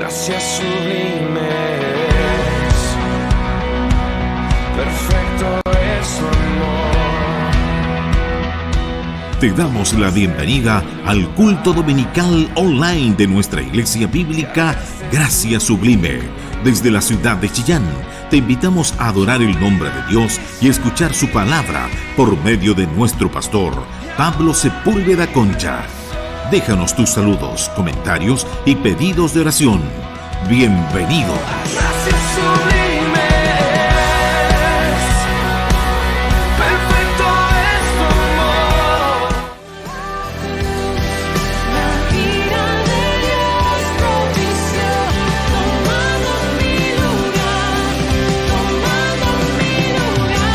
gracias sublimes, perfecto es su amor. Te damos la bienvenida al culto dominical online de nuestra iglesia bíblica Gracia Sublime. Desde la ciudad de Chillán, te invitamos a adorar el nombre de Dios y escuchar su palabra por medio de nuestro pastor, Pablo Sepúlveda Concha. Déjanos tus saludos, comentarios y pedidos de oración. Bienvenido. Gracias sublimes, perfecto es tu amor. La ira de Dios propició, tomando mi lugar, tomando mi lugar.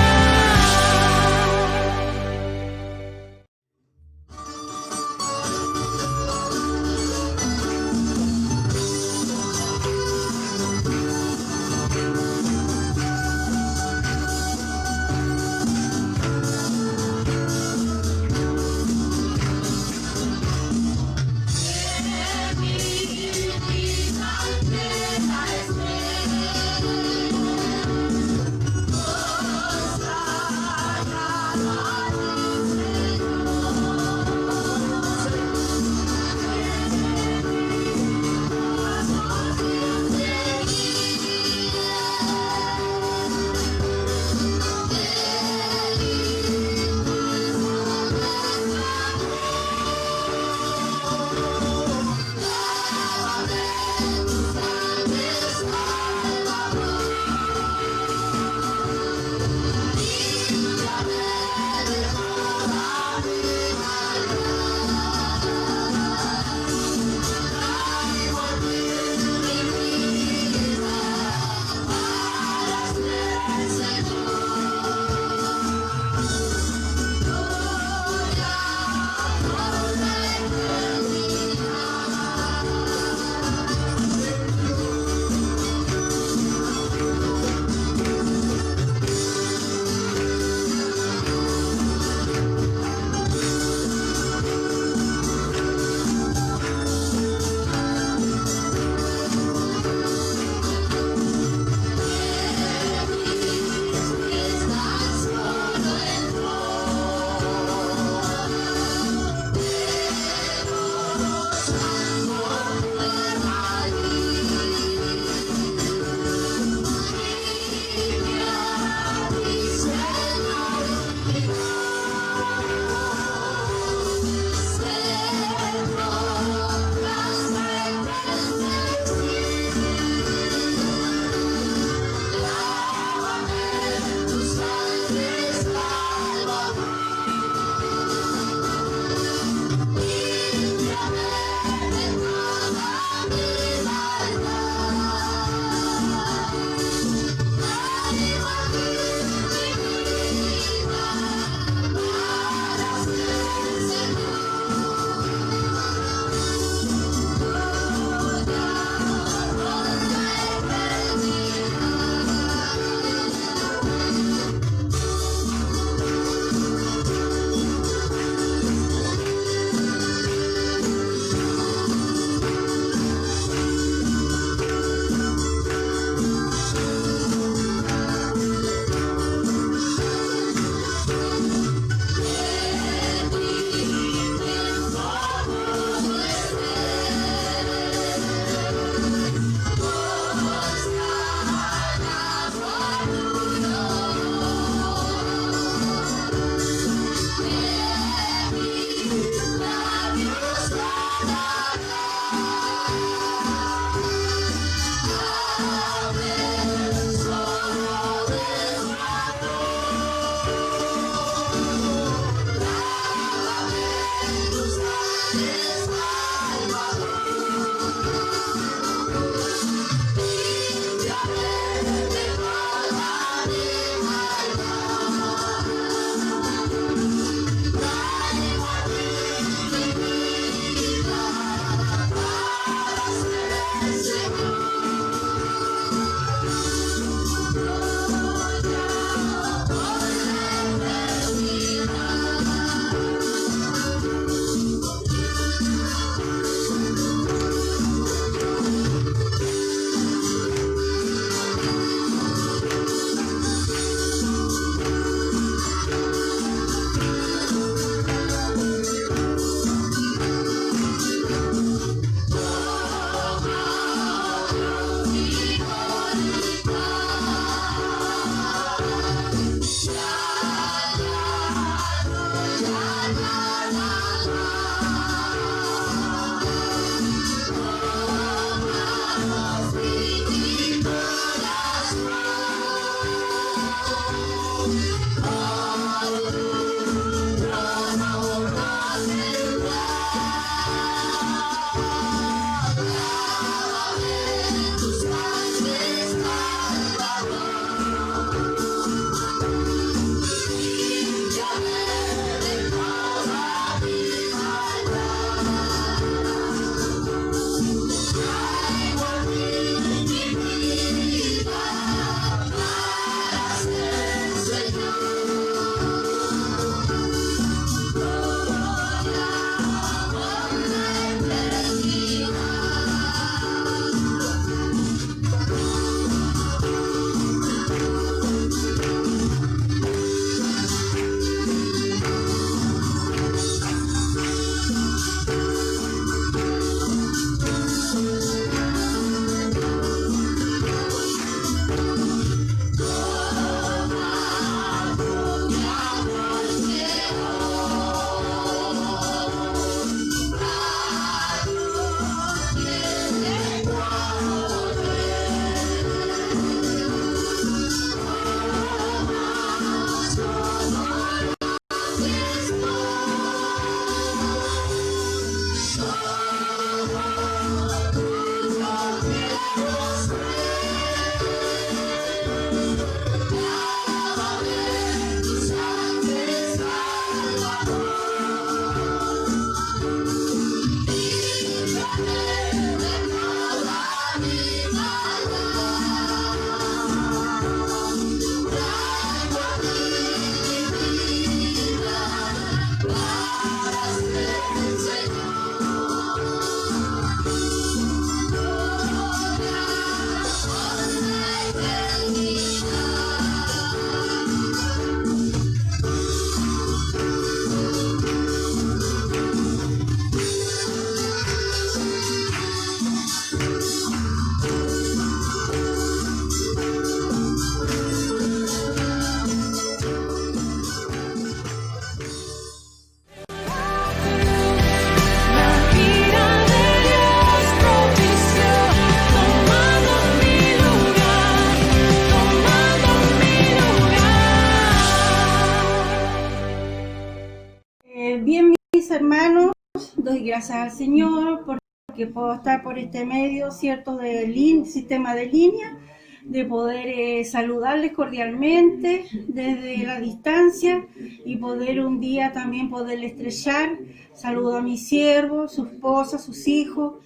Doy gracias al Señor porque puedo estar por este medio, ¿cierto?, del sistema de línea, de poder saludarles cordialmente desde la distancia y poder un día también poderle estrechar. Saludo a mis siervos, su esposa, sus hijos,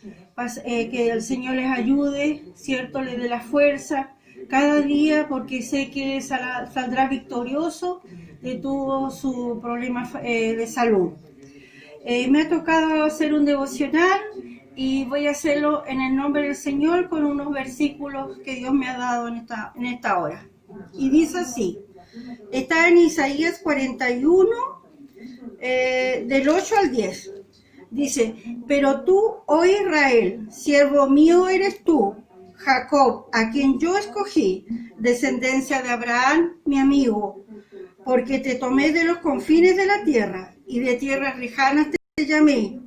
que el Señor les ayude, ¿cierto?, les dé la fuerza cada día, porque sé que saldrá victorioso de todo su problema de salud. Me ha tocado hacer un devocional y voy a hacerlo en el nombre del Señor con unos versículos que Dios me ha dado en esta hora. Y dice así, está en Isaías 41, del 8 al 10. Dice, pero tú, oh Israel, siervo mío eres tú, Jacob, a quien yo escogí, descendencia de Abraham, mi amigo, porque te tomé de los confines de la tierra y de tierras lejanas te llamé.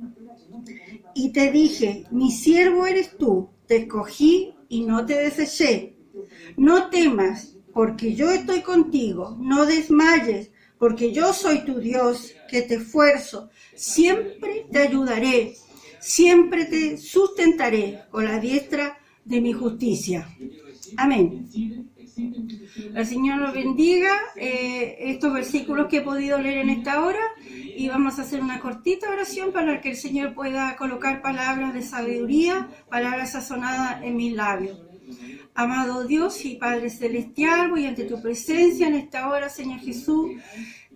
Y te dije, mi siervo eres tú, te escogí y no te deseché. No temas, porque yo estoy contigo, no desmayes, porque yo soy tu Dios, que te esfuerzo, siempre te ayudaré, siempre te sustentaré con la diestra de mi justicia. Amén. El Señor nos bendiga estos versículos que he podido leer en esta hora, y vamos a hacer una cortita oración para que el Señor pueda colocar palabras de sabiduría, palabras sazonadas en mis labios. Amado Dios y Padre Celestial, voy ante tu presencia en esta hora, Señor Jesús,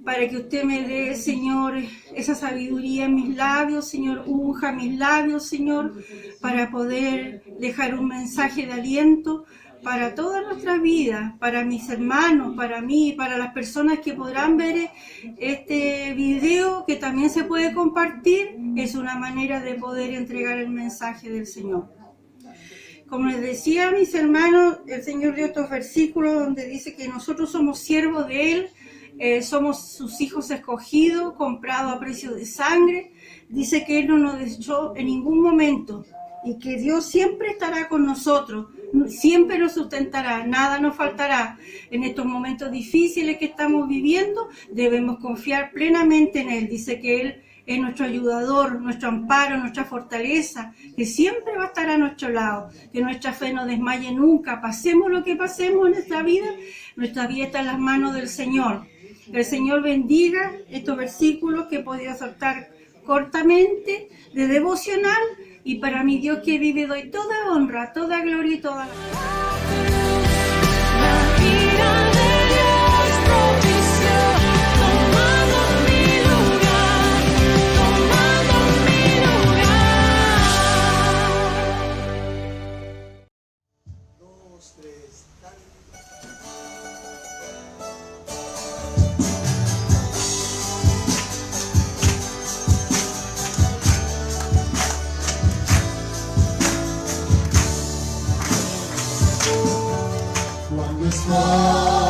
para que usted me dé, Señor, esa sabiduría en mis labios, Señor, unja mis labios, Señor, para poder dejar un mensaje de aliento para toda nuestra vida, para mis hermanos, para mí, para las personas que podrán ver este video, que también se puede compartir. Es una manera de poder entregar el mensaje del Señor. Como les decía a mis hermanos, el Señor dio estos versículos donde dice que nosotros somos siervos de Él, somos sus hijos escogidos, comprados a precio de sangre. Dice que Él no nos dejó en ningún momento y que Dios siempre estará con nosotros, siempre nos sustentará, nada nos faltará. En estos momentos difíciles que estamos viviendo, debemos confiar plenamente en Él. Dice que Él es nuestro ayudador, nuestro amparo, nuestra fortaleza, que siempre va a estar a nuestro lado, que nuestra fe no desmaye nunca. Pasemos lo que pasemos en nuestra vida está en las manos del Señor. Que el Señor bendiga estos versículos que he podido soltar cortamente de devocional, y para mi Dios que vive doy toda honra, toda gloria y toda la... La ira de Dios propició, tomando mi lugar, tomando mi lugar. Cuando estás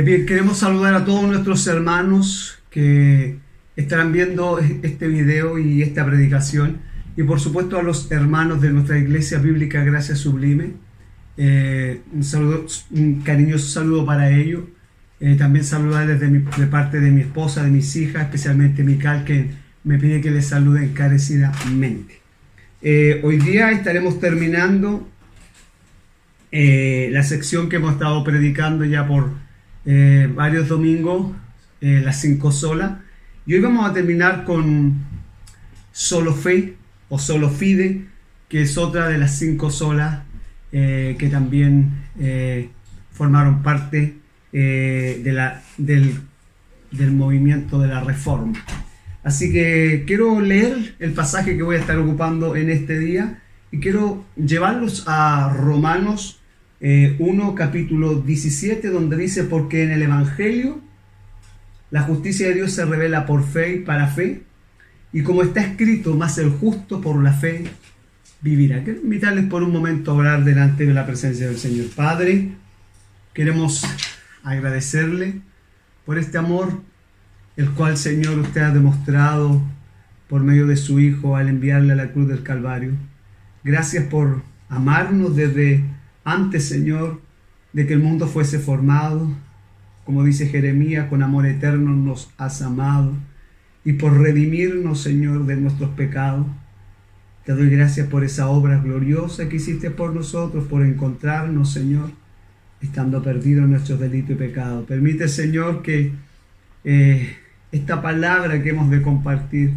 Bien, queremos saludar a todos nuestros hermanos que estarán viendo este video y esta predicación, y por supuesto a los hermanos de nuestra Iglesia Bíblica Gracia Sublime. Un cariñoso saludo para ellos. También saludar de parte de mi esposa, de mis hijas, especialmente Mical, que me pide que les salude encarecidamente. Hoy día estaremos terminando la sección que hemos estado predicando ya por varios domingos, las 5 solas, y hoy vamos a terminar con Solo Fe o Solo Fide, que es otra de las 5 solas que también formaron parte del movimiento de la Reforma. Así que quiero leer el pasaje que voy a estar ocupando en este día y quiero llevarlos a Romanos 1, capítulo 17, donde dice: porque en el Evangelio la justicia de Dios se revela por fe y para fe, y como está escrito, más el justo por la fe vivirá. Quiero invitarles por un momento a orar delante de la presencia del Señor. Padre, queremos agradecerle por este amor, el cual, Señor, usted ha demostrado por medio de su Hijo al enviarle a la cruz del Calvario. Gracias por amarnos desde antes, Señor, de que el mundo fuese formado. Como dice Jeremías, con amor eterno nos has amado, y por redimirnos, Señor, de nuestros pecados. Te doy gracias por esa obra gloriosa que hiciste por nosotros, por encontrarnos, Señor, estando perdidos en nuestros delitos y pecados. Permite, Señor, que esta palabra que hemos de compartir,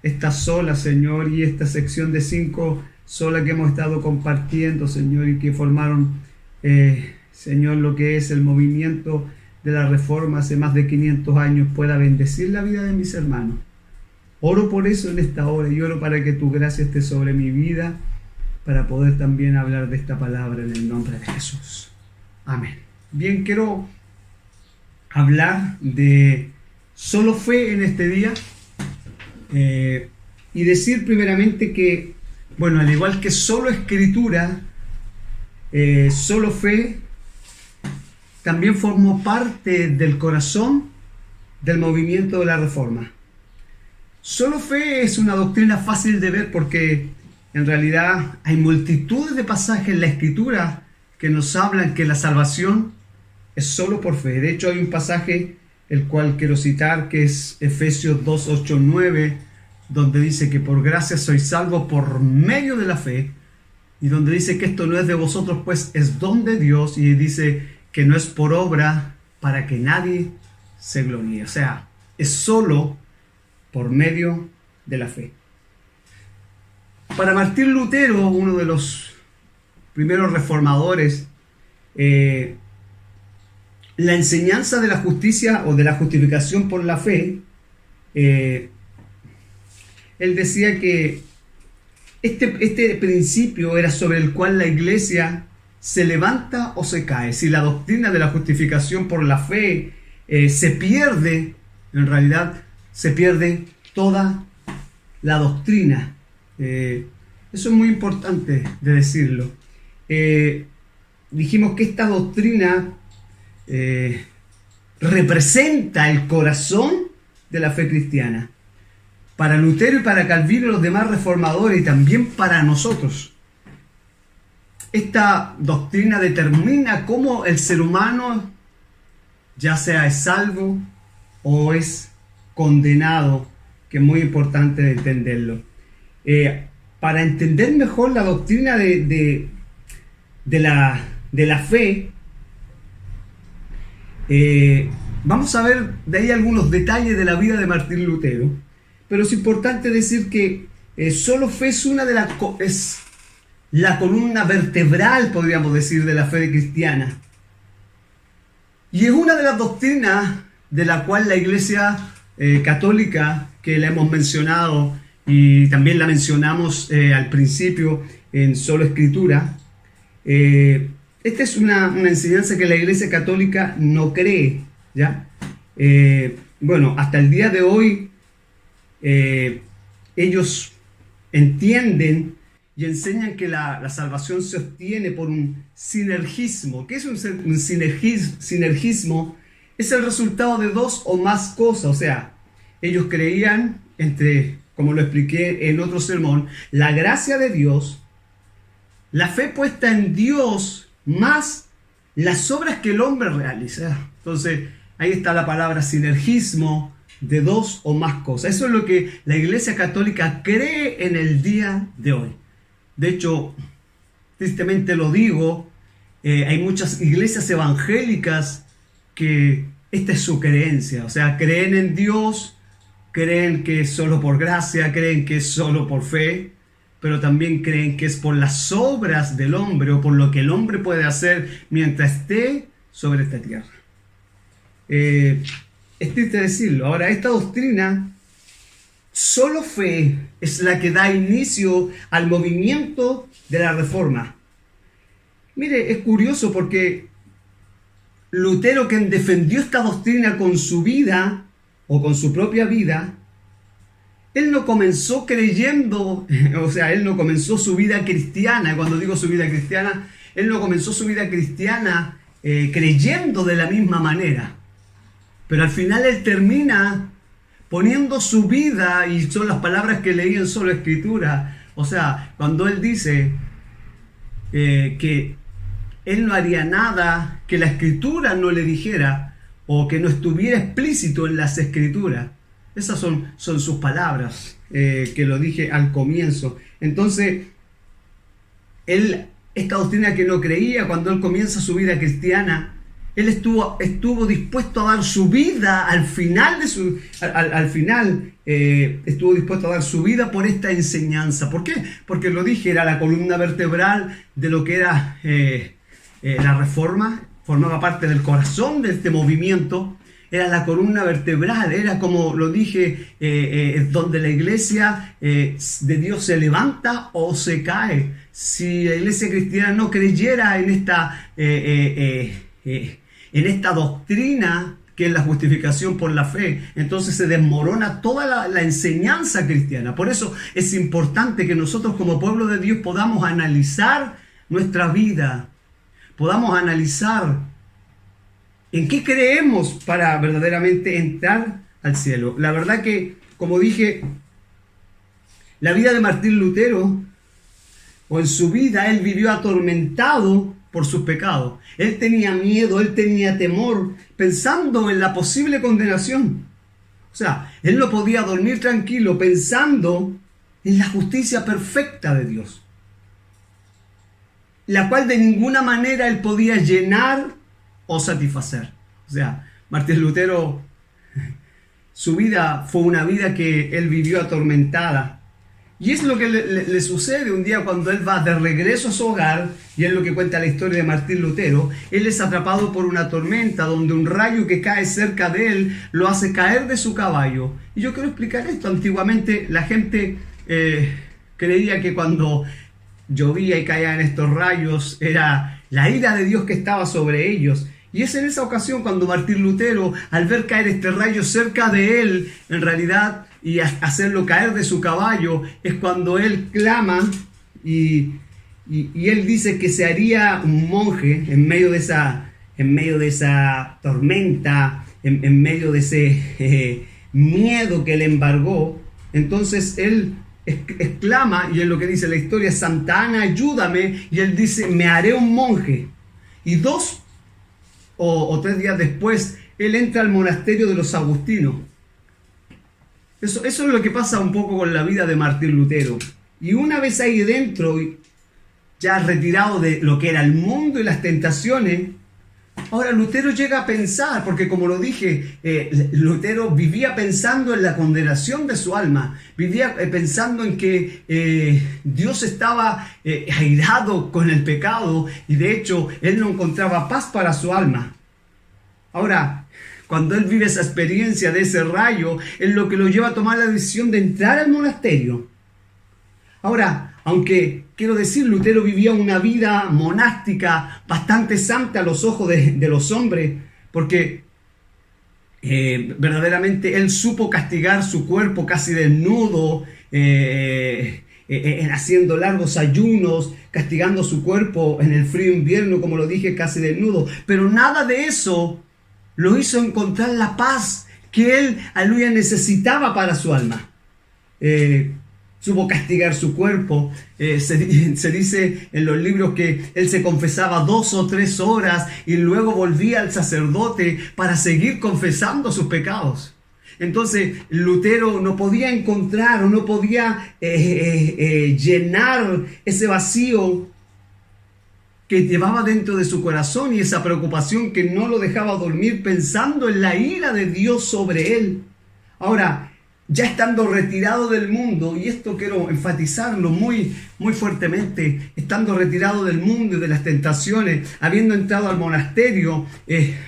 esta sola, Señor, y esta sección de 5 sola que hemos estado compartiendo, Señor, y que formaron, Señor, lo que es el movimiento de la Reforma hace más de 500 años, pueda bendecir la vida de mis hermanos. Oro por eso en esta hora, y oro para que tu gracia esté sobre mi vida, para poder también hablar de esta palabra en el nombre de Jesús. Amén. Bien, quiero hablar de solo fe en este día, y decir primeramente que, bueno, al igual que solo escritura, solo fe también formó parte del corazón del movimiento de la Reforma. Solo fe es una doctrina fácil de ver porque En realidad hay multitudes de pasajes en la Escritura que nos hablan que la salvación es solo por fe. De hecho, hay un pasaje el cual quiero citar, que es Efesios 2, 8, 9, donde dice que por gracia sois salvos por medio de la fe, y donde dice que esto no es de vosotros, pues es don de Dios, y dice que no es por obra para que nadie se gloríe. O sea, es solo por medio de la fe. Para Martín Lutero, uno de los primeros reformadores, la enseñanza de la justicia o de la justificación por la fe, él decía que este principio era sobre el cual la iglesia se levanta o se cae. Si la doctrina de la justificación por la fe se pierde, en realidad se pierde toda la doctrina. Eso es muy importante de decirlo. Dijimos que esta doctrina representa el corazón de la fe cristiana. Para Lutero y para Calvino y los demás reformadores, y también para nosotros, esta doctrina determina cómo el ser humano ya sea es salvo o es condenado, que es muy importante entenderlo. Para entender mejor la doctrina de la fe, vamos a ver de ahí algunos detalles de la vida de Martín Lutero, pero es importante decir que solo fe es es la columna vertebral, podríamos decir, de la fe cristiana, y es una de las doctrinas de la cual la Iglesia católica, que la hemos mencionado y también la mencionamos al principio en Solo Escritura, esta es una enseñanza que la Iglesia Católica no cree, ¿ya? Bueno, hasta el día de hoy ellos entienden y enseñan que la salvación se obtiene por un sinergismo. ¿Qué es un sinergismo? Es el resultado de dos o más cosas. O sea, ellos creían, como lo expliqué en otro sermón, la gracia de Dios, la fe puesta en Dios, más las obras que el hombre realiza. Entonces, ahí está la palabra sinergismo, de dos o más cosas. Eso es lo que la Iglesia Católica cree en el día de hoy. De hecho, tristemente lo digo, hay muchas iglesias evangélicas que esta es su creencia. O sea, creen en Dios, creen que es solo por gracia, creen que es solo por fe, pero también creen que es por las obras del hombre o por lo que el hombre puede hacer mientras esté sobre esta tierra. Es triste decirlo. Ahora, esta doctrina, solo fe es la que da inicio al movimiento de la Reforma. Mire, es curioso porque Lutero, quien defendió esta doctrina con su vida o con su propia vida, él no comenzó creyendo, o sea, él no comenzó su vida cristiana. Cuando digo su vida cristiana, él no comenzó su vida cristiana creyendo de la misma manera. Pero al final él termina poniendo su vida, y son las palabras que leí en Solo Escritura. O sea, cuando él dice que él no haría nada que la Escritura no le dijera o que no estuviera explícito en las Escrituras. Esas son sus palabras, que lo dije al comienzo. Entonces, esta doctrina que no creía, cuando él comienza su vida cristiana, él estuvo dispuesto a dar su vida al final estuvo dispuesto a dar su vida por esta enseñanza. ¿Por qué? Porque lo dije, era la columna vertebral de lo que era la Reforma, formaba parte del corazón de este movimiento, era la columna vertebral, era, como lo dije, donde la iglesia de Dios se levanta o se cae. Si la iglesia cristiana no creyera en esta doctrina que es la justificación por la fe, entonces se desmorona toda la enseñanza cristiana. Por eso es importante que nosotros como pueblo de Dios podamos analizar nuestra vida, podamos analizar en qué creemos para verdaderamente entrar al cielo. La verdad que, como dije, la vida de Martín Lutero o en su vida él vivió atormentado por sus pecados. Él tenía miedo, él tenía temor, pensando en la posible condenación. O sea, él no podía dormir tranquilo pensando en la justicia perfecta de Dios, la cual de ninguna manera él podía llenar o satisfacer. O sea, Martín Lutero, su vida fue una vida que él vivió atormentada. Y es lo que le sucede un día cuando él va de regreso a su hogar, y es lo que cuenta la historia de Martín Lutero. Él es atrapado por una tormenta donde un rayo que cae cerca de él lo hace caer de su caballo. Y yo quiero explicar esto. Antiguamente la gente creía que cuando llovía y caían estos rayos era la ira de Dios que estaba sobre ellos. Y es en esa ocasión cuando Martín Lutero, al ver caer este rayo cerca de él, en realidad, y hacerlo caer de su caballo, es cuando él clama y él dice que se haría un monje en medio de esa tormenta, en medio de ese miedo que le embargó. Entonces él exclama, y es lo que dice la historia: Santa Ana, ayúdame. Y él dice: me haré un monje. Y 2 o 3 días después, él entra al monasterio de los agustinos. Eso es lo que pasa un poco con la vida de Martín Lutero. Y una vez ahí dentro, ya retirado de lo que era el mundo y las tentaciones, ahora Lutero llega a pensar, porque como lo dije, Lutero vivía pensando en la condenación de su alma, vivía pensando en que Dios estaba airado con el pecado, y de hecho él no encontraba paz para su alma. Ahora, cuando él vive esa experiencia de ese rayo, es lo que lo lleva a tomar la decisión de entrar al monasterio. Ahora, aunque quiero decir, Lutero vivía una vida monástica bastante santa a los ojos de los hombres, porque verdaderamente él supo castigar su cuerpo casi desnudo, haciendo largos ayunos, castigando su cuerpo en el frío invierno, como lo dije, casi desnudo. Pero nada de eso lo hizo encontrar la paz que él, aleluya, necesitaba para su alma. Supo castigar su cuerpo. Se dice en los libros que él se confesaba 2 o 3 horas y luego volvía al sacerdote para seguir confesando sus pecados. Entonces Lutero no podía encontrar o no podía llenar ese vacío que llevaba dentro de su corazón, y esa preocupación que no lo dejaba dormir pensando en la ira de Dios sobre él. Ahora, ya estando retirado del mundo, y esto quiero enfatizarlo muy, muy fuertemente, estando retirado del mundo y de las tentaciones, habiendo entrado al monasterio,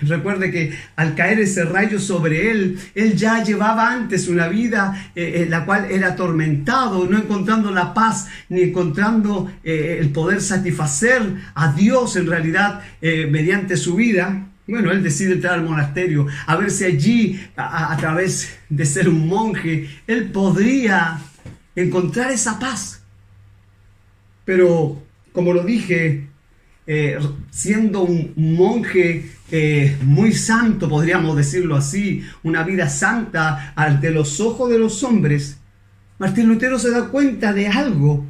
recuerde que al caer ese rayo sobre él ya llevaba antes una vida la cual era atormentado, no encontrando la paz, ni encontrando el poder satisfacer a Dios en realidad mediante su vida. Bueno, él decide entrar al monasterio, a ver si allí, a través de ser un monje, él podría encontrar esa paz. Pero, como lo dije, siendo un monje muy santo, podríamos decirlo así, una vida santa ante los ojos de los hombres, Martín Lutero se da cuenta de algo,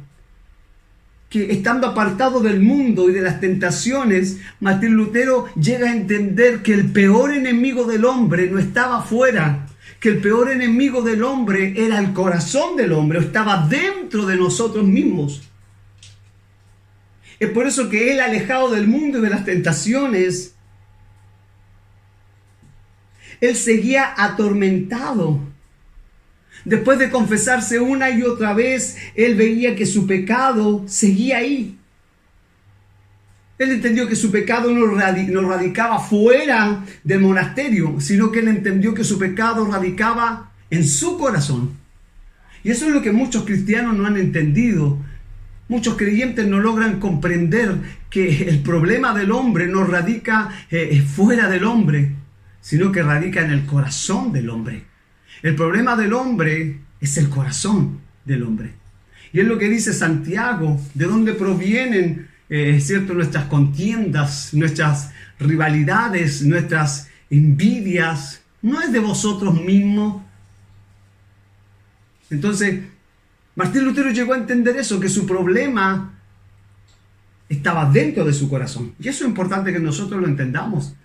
que estando apartado del mundo y de las tentaciones, Martín Lutero llega a entender que el peor enemigo del hombre no estaba afuera, que el peor enemigo del hombre era el corazón del hombre, estaba dentro de nosotros mismos. Es por eso que él, alejado del mundo y de las tentaciones, él seguía atormentado. Después de confesarse una y otra vez, él veía que su pecado seguía ahí. Él entendió que su pecado no radicaba fuera del monasterio, sino que él entendió que su pecado radicaba en su corazón. Y eso es lo que muchos cristianos no han entendido. Muchos creyentes no logran comprender que el problema del hombre no radica fuera del hombre, sino que radica en el corazón del hombre. El problema del hombre es el corazón del hombre. Y es lo que dice Santiago, de dónde provienen ¿cierto? Nuestras contiendas, nuestras rivalidades, nuestras envidias. No es de vosotros mismos. Entonces, Martín Lutero llegó a entender eso, que su problema estaba dentro de su corazón. Y eso es importante que nosotros lo entendamos.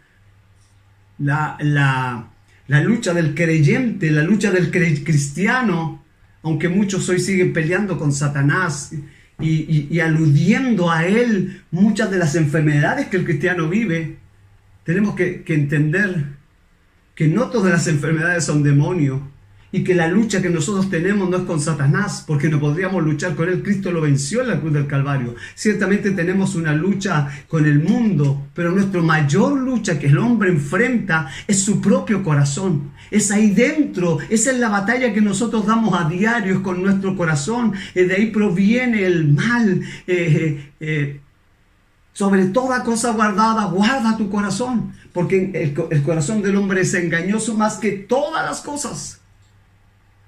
La lucha del creyente, la lucha del cristiano, aunque muchos hoy siguen peleando con Satanás y aludiendo a él muchas de las enfermedades que el cristiano vive, tenemos que entender que no todas las enfermedades son demonios y que la lucha que nosotros tenemos no es con Satanás, porque no podríamos luchar con él. Cristo lo venció en la cruz del Calvario. Ciertamente tenemos una lucha con el mundo, pero nuestra mayor lucha que el hombre enfrenta es su propio corazón. Es ahí dentro, esa es la batalla que nosotros damos a diario, es con nuestro corazón. De ahí proviene el mal. Sobre toda cosa guardada, guarda tu corazón, porque el corazón del hombre es engañoso más que todas las cosas.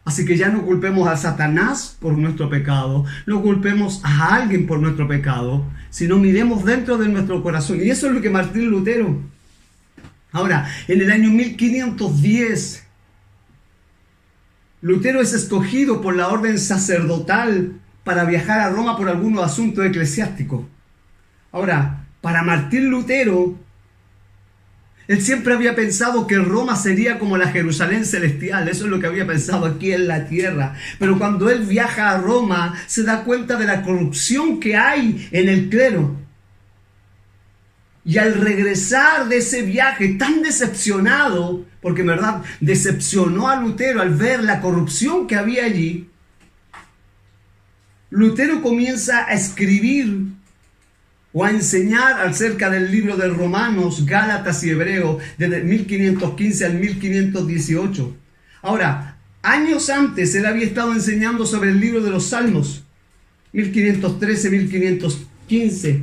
Así que ya no culpemos a Satanás por nuestro pecado, no culpemos a alguien por nuestro pecado, sino miremos dentro de nuestro corazón. Y eso es lo que Martín Lutero. Ahora, en el año 1510, Lutero es escogido por la orden sacerdotal para viajar a Roma por algunos asuntos eclesiásticos. Ahora, para Martín Lutero, él siempre había pensado que Roma sería como la Jerusalén celestial. Eso es lo que había pensado aquí en la tierra. Pero cuando él viaja a Roma, se da cuenta de la corrupción que hay en el clero. Y al regresar de ese viaje tan decepcionado, porque en verdad decepcionó a Lutero al ver la corrupción que había allí, Lutero comienza a escribir o a enseñar acerca del libro de Romanos, Gálatas y Hebreos, desde 1515 al 1518. Ahora, años antes él había estado enseñando sobre el libro de los Salmos, 1513, 1515.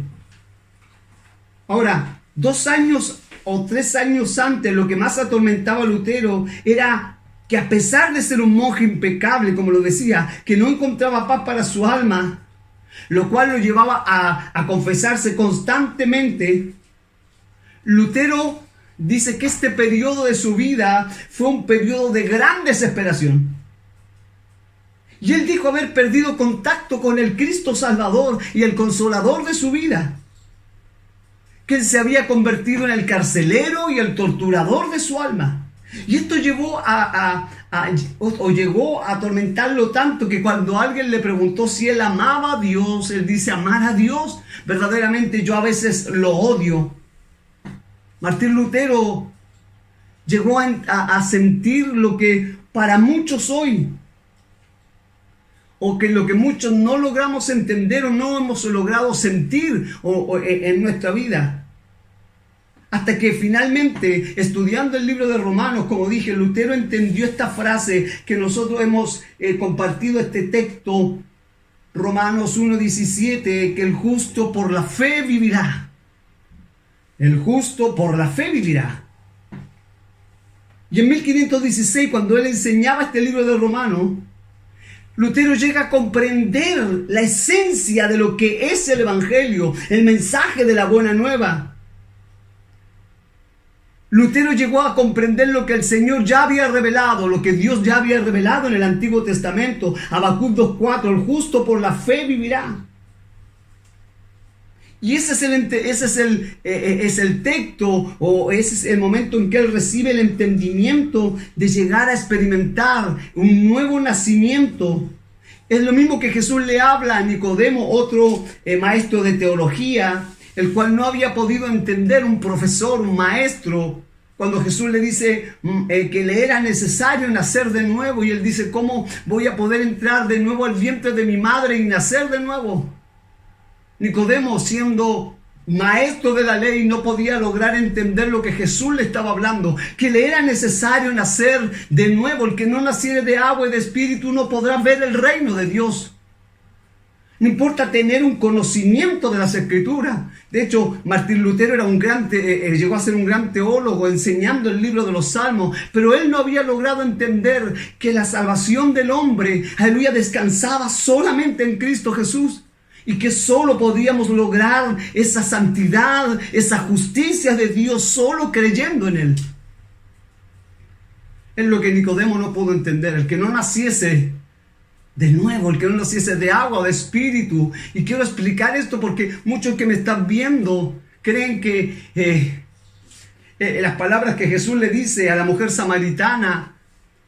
Ahora, 2 años o 3 años antes, lo que más atormentaba a Lutero era que, a pesar de ser un monje impecable, como lo decía, que no encontraba paz para su alma, lo cual lo llevaba a confesarse constantemente, Lutero dice que este periodo de su vida fue un periodo de gran desesperación. Y él dijo haber perdido contacto con el Cristo Salvador y el Consolador de su vida, que él se había convertido en el carcelero y el torturador de su alma. Y esto llegó llegó a atormentarlo tanto que cuando alguien le preguntó si él amaba a Dios, él dice: amar a Dios, verdaderamente yo a veces lo odio. Martín Lutero llegó a sentir lo que para muchos hoy, o que lo que muchos no logramos entender o no hemos logrado sentir en nuestra vida. Hasta que finalmente, estudiando el libro de Romanos, como dije, Lutero entendió esta frase que nosotros hemos compartido, este texto, Romanos 1:17, que el justo por la fe vivirá. El justo por la fe vivirá. Y en 1516, cuando él enseñaba este libro de Romanos, Lutero llega a comprender la esencia de lo que es el Evangelio, el mensaje de la buena nueva. Lutero llegó a comprender lo que el Señor ya había revelado, lo que Dios ya había revelado en el Antiguo Testamento. Habacuc 2:4, el justo por la fe vivirá. Y ese es el texto, o ese es el momento en que él recibe el entendimiento de llegar a experimentar un nuevo nacimiento. Es lo mismo que Jesús le habla a Nicodemo, otro maestro de teología, el cual no había podido entender, un profesor, un maestro, cuando Jesús le dice que le era necesario nacer de nuevo, y él dice: ¿cómo voy a poder entrar de nuevo al vientre de mi madre y nacer de nuevo? Nicodemo, siendo maestro de la ley, no podía lograr entender lo que Jesús le estaba hablando, que le era necesario nacer de nuevo. El que no naciere de agua y de espíritu no podrá ver el reino de Dios. No importa tener un conocimiento de las Escrituras. De hecho, Martín Lutero era llegó a ser un gran teólogo enseñando el libro de los Salmos, pero él no había logrado entender que la salvación del hombre, aleluya, descansaba solamente en Cristo Jesús, y que solo podíamos lograr esa santidad, esa justicia de Dios solo creyendo en Él. Es lo que Nicodemo no pudo entender. El que no naciese de nuevo, el que no naciese de agua o de espíritu. Y quiero explicar esto porque muchos que me están viendo creen que las palabras que Jesús le dice a la mujer samaritana,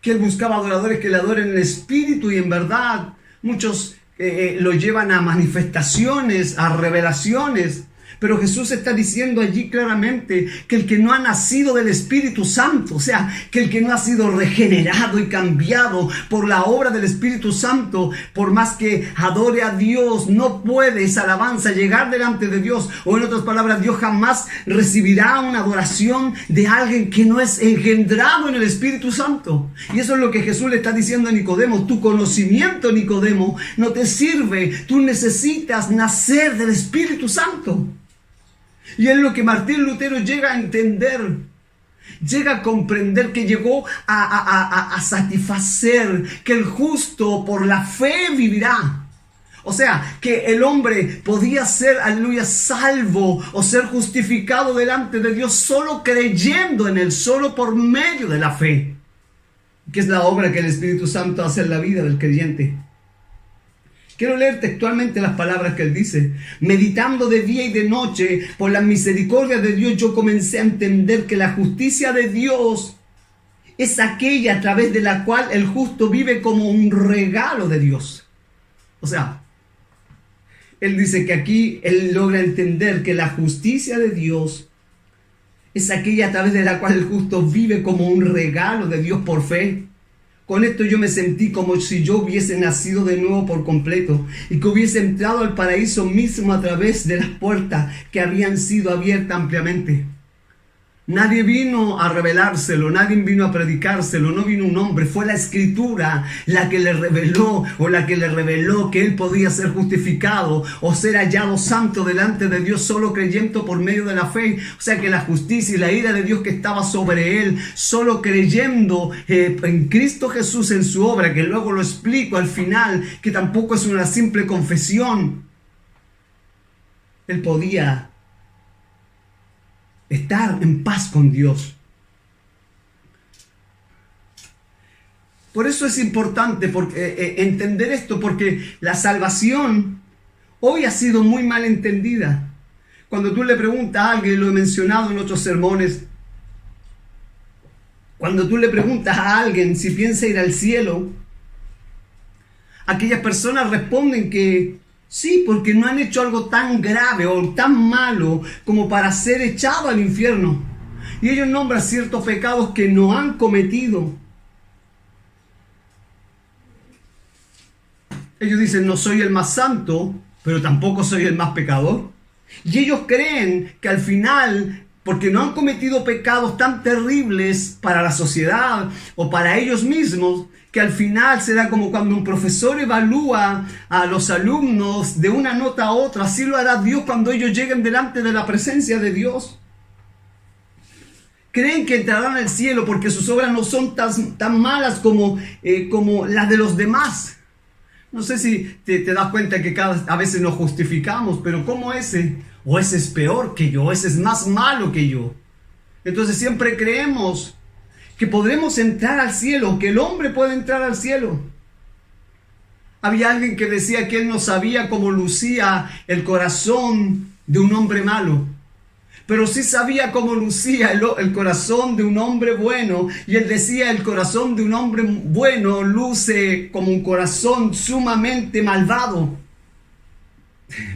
que él buscaba adoradores que le adoren en espíritu y en verdad, muchos lo llevan a manifestaciones, a revelaciones. Pero Jesús está diciendo allí claramente que el que no ha nacido del Espíritu Santo, o sea, que el que no ha sido regenerado y cambiado por la obra del Espíritu Santo, por más que adore a Dios, no puede esa alabanza llegar delante de Dios. O en otras palabras, Dios jamás recibirá una adoración de alguien que no es engendrado en el Espíritu Santo. Y eso es lo que Jesús le está diciendo a Nicodemo. Tu conocimiento, Nicodemo, no te sirve. Tú necesitas nacer del Espíritu Santo. Y es lo que Martín Lutero llega a entender, llega a comprender, que llegó a satisfacer que el justo por la fe vivirá. O sea, que el hombre podía ser, aleluya, salvo o ser justificado delante de Dios solo creyendo en Él, solo por medio de la fe, que es la obra que el Espíritu Santo hace en la vida del creyente. Quiero leer textualmente las palabras que él dice. Meditando de día y de noche por la misericordia de Dios, yo comencé a entender que la justicia de Dios es aquella a través de la cual el justo vive como un regalo de Dios. O sea, él dice que aquí él logra entender que la justicia de Dios es aquella a través de la cual el justo vive como un regalo de Dios por fe. Con esto yo me sentí como si yo hubiese nacido de nuevo por completo y que hubiese entrado al paraíso mismo a través de las puertas que habían sido abiertas ampliamente. Nadie vino a revelárselo, nadie vino a predicárselo, no vino un hombre, fue la Escritura la que le reveló que él podía ser justificado o ser hallado santo delante de Dios solo creyendo por medio de la fe. O sea que la justicia y la ira de Dios que estaba sobre él, solo creyendo en Cristo Jesús, en su obra, que luego lo explico al final, que tampoco es una simple confesión. Él podía estar en paz con Dios. Por eso es importante entender esto, porque la salvación hoy ha sido muy mal entendida. Cuando tú le preguntas a alguien, lo he mencionado en otros sermones, cuando tú le preguntas a alguien si piensa ir al cielo, aquellas personas responden que sí, porque no han hecho algo tan grave o tan malo como para ser echado al infierno. Y ellos nombran ciertos pecados que no han cometido. Ellos dicen, no soy el más santo, pero tampoco soy el más pecador. Y ellos creen que al final, porque no han cometido pecados tan terribles para la sociedad o para ellos mismos, que al final será como cuando un profesor evalúa a los alumnos de una nota a otra. Así lo hará Dios cuando ellos lleguen delante de la presencia de Dios. Creen que entrarán al cielo porque sus obras no son tan malas como las de los demás. No sé si te das cuenta que a veces nos justificamos, pero ¿cómo ese? O ese es peor que yo, ese es más malo que yo. Entonces siempre creemos que podremos entrar al cielo, que el hombre puede entrar al cielo. Había alguien que decía que él no sabía cómo lucía el corazón de un hombre malo, pero sí sabía cómo lucía el corazón de un hombre bueno. Y él decía, el corazón de un hombre bueno luce como un corazón sumamente malvado.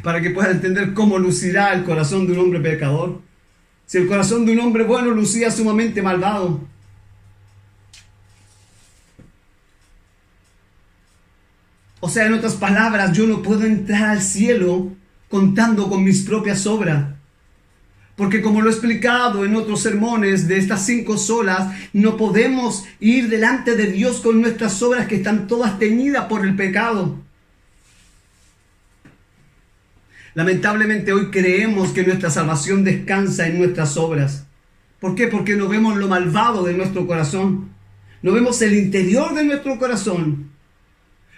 Para que puedas entender cómo lucirá el corazón de un hombre pecador. Si el corazón de un hombre bueno lucía sumamente malvado. O sea, en otras palabras, yo no puedo entrar al cielo contando con mis propias obras. Porque como lo he explicado en otros sermones de estas 5 solas, no podemos ir delante de Dios con nuestras obras que están todas teñidas por el pecado. Lamentablemente hoy creemos que nuestra salvación descansa en nuestras obras. ¿Por qué? Porque no vemos lo malvado de nuestro corazón. No vemos el interior de nuestro corazón.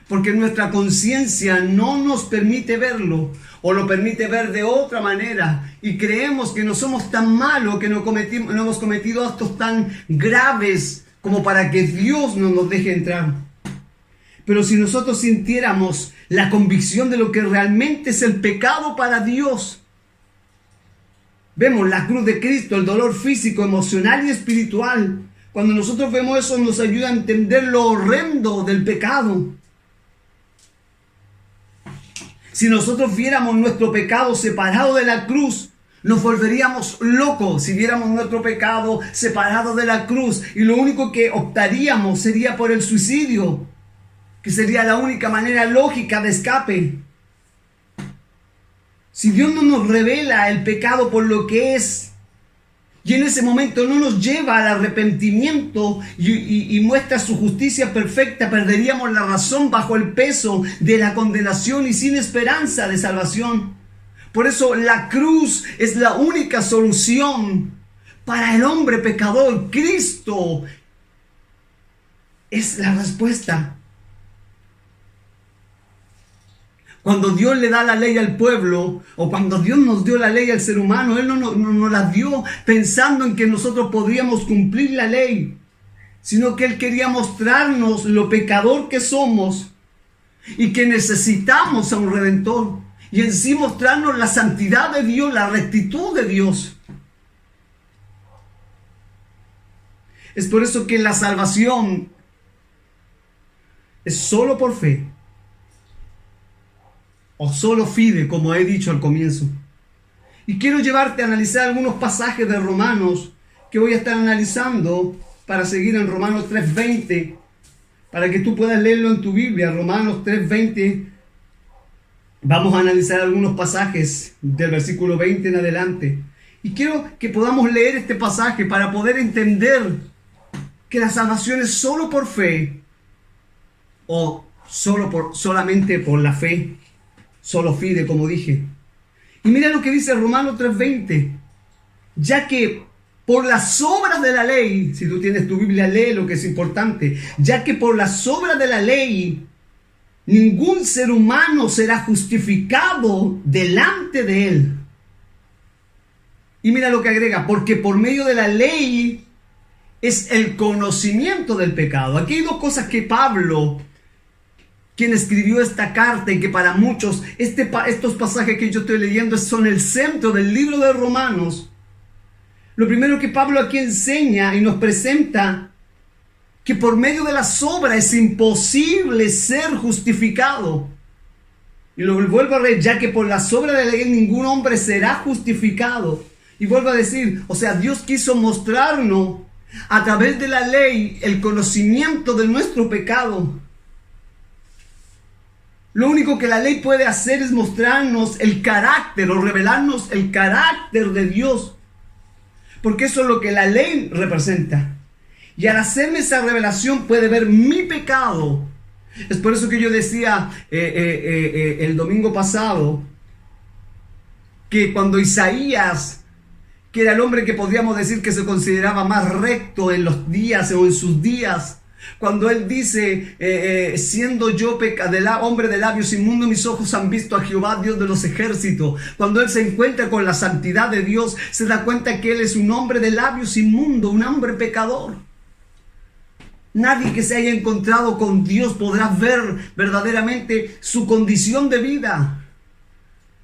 Porque nuestra conciencia no nos permite verlo o lo permite ver de otra manera. Y creemos que no somos tan malos, que no hemos cometido actos tan graves como para que Dios no nos deje entrar. Pero si nosotros sintiéramos la convicción de lo que realmente es el pecado para Dios, vemos la cruz de Cristo, el dolor físico, emocional y espiritual. Cuando nosotros vemos eso, nos ayuda a entender lo horrendo del pecado. Si nosotros viéramos nuestro pecado separado de la cruz, nos volveríamos locos si viéramos nuestro pecado separado de la cruz. Y lo único que optaríamos sería por el suicidio, que sería la única manera lógica de escape. Si Dios no nos revela el pecado por lo que es, y en ese momento no nos lleva al arrepentimiento y muestra su justicia perfecta, perderíamos la razón bajo el peso de la condenación y sin esperanza de salvación. Por eso la cruz es la única solución para el hombre pecador. Cristo es la respuesta. Cuando Dios le da la ley al pueblo, o cuando Dios nos dio la ley al ser humano, Él no nos la dio pensando en que nosotros podríamos cumplir la ley, sino que Él quería mostrarnos lo pecador que somos y que necesitamos a un Redentor, y en sí mostrarnos la santidad de Dios, la rectitud de Dios. Es por eso que la salvación es solo por fe, o solo fide, como he dicho al comienzo. Y quiero llevarte a analizar algunos pasajes de Romanos que voy a estar analizando para seguir en Romanos 3:20, para que tú puedas leerlo en tu Biblia. Romanos 3:20. Vamos a analizar algunos pasajes del versículo 20 en adelante. Y quiero que podamos leer este pasaje para poder entender que la salvación es solo por fe, o solamente por la fe. Solo fide, como dije. Y mira lo que dice Romanos 3:20. Ya que por las obras de la ley, si tú tienes tu Biblia, lee lo que es importante. Ya que por las obras de la ley, ningún ser humano será justificado delante de él. Y mira lo que agrega. Porque por medio de la ley es el conocimiento del pecado. Aquí hay dos cosas que Pablo, quien escribió esta carta, y que para muchos estos pasajes que yo estoy leyendo son el centro del libro de Romanos. Lo primero que Pablo aquí enseña y nos presenta, que por medio de las obras es imposible ser justificado. Y lo vuelvo a leer, ya que por las obras de la ley ningún hombre será justificado. Y vuelvo a decir, o sea, Dios quiso mostrarnos a través de la ley el conocimiento de nuestro pecado. Lo único que la ley puede hacer es mostrarnos el carácter, o revelarnos el carácter de Dios. Porque eso es lo que la ley representa. Y al hacerme esa revelación puede ver mi pecado. Es por eso que yo decía el domingo pasado, que cuando Isaías, que era el hombre que podríamos decir que se consideraba más recto en los días o en sus días, cuando él dice, siendo yo hombre de labios inmundos, mis ojos han visto a Jehová, Dios de los ejércitos. Cuando él se encuentra con la santidad de Dios, se da cuenta que él es un hombre de labios inmundos, un hombre pecador. Nadie que se haya encontrado con Dios podrá ver verdaderamente su condición de vida.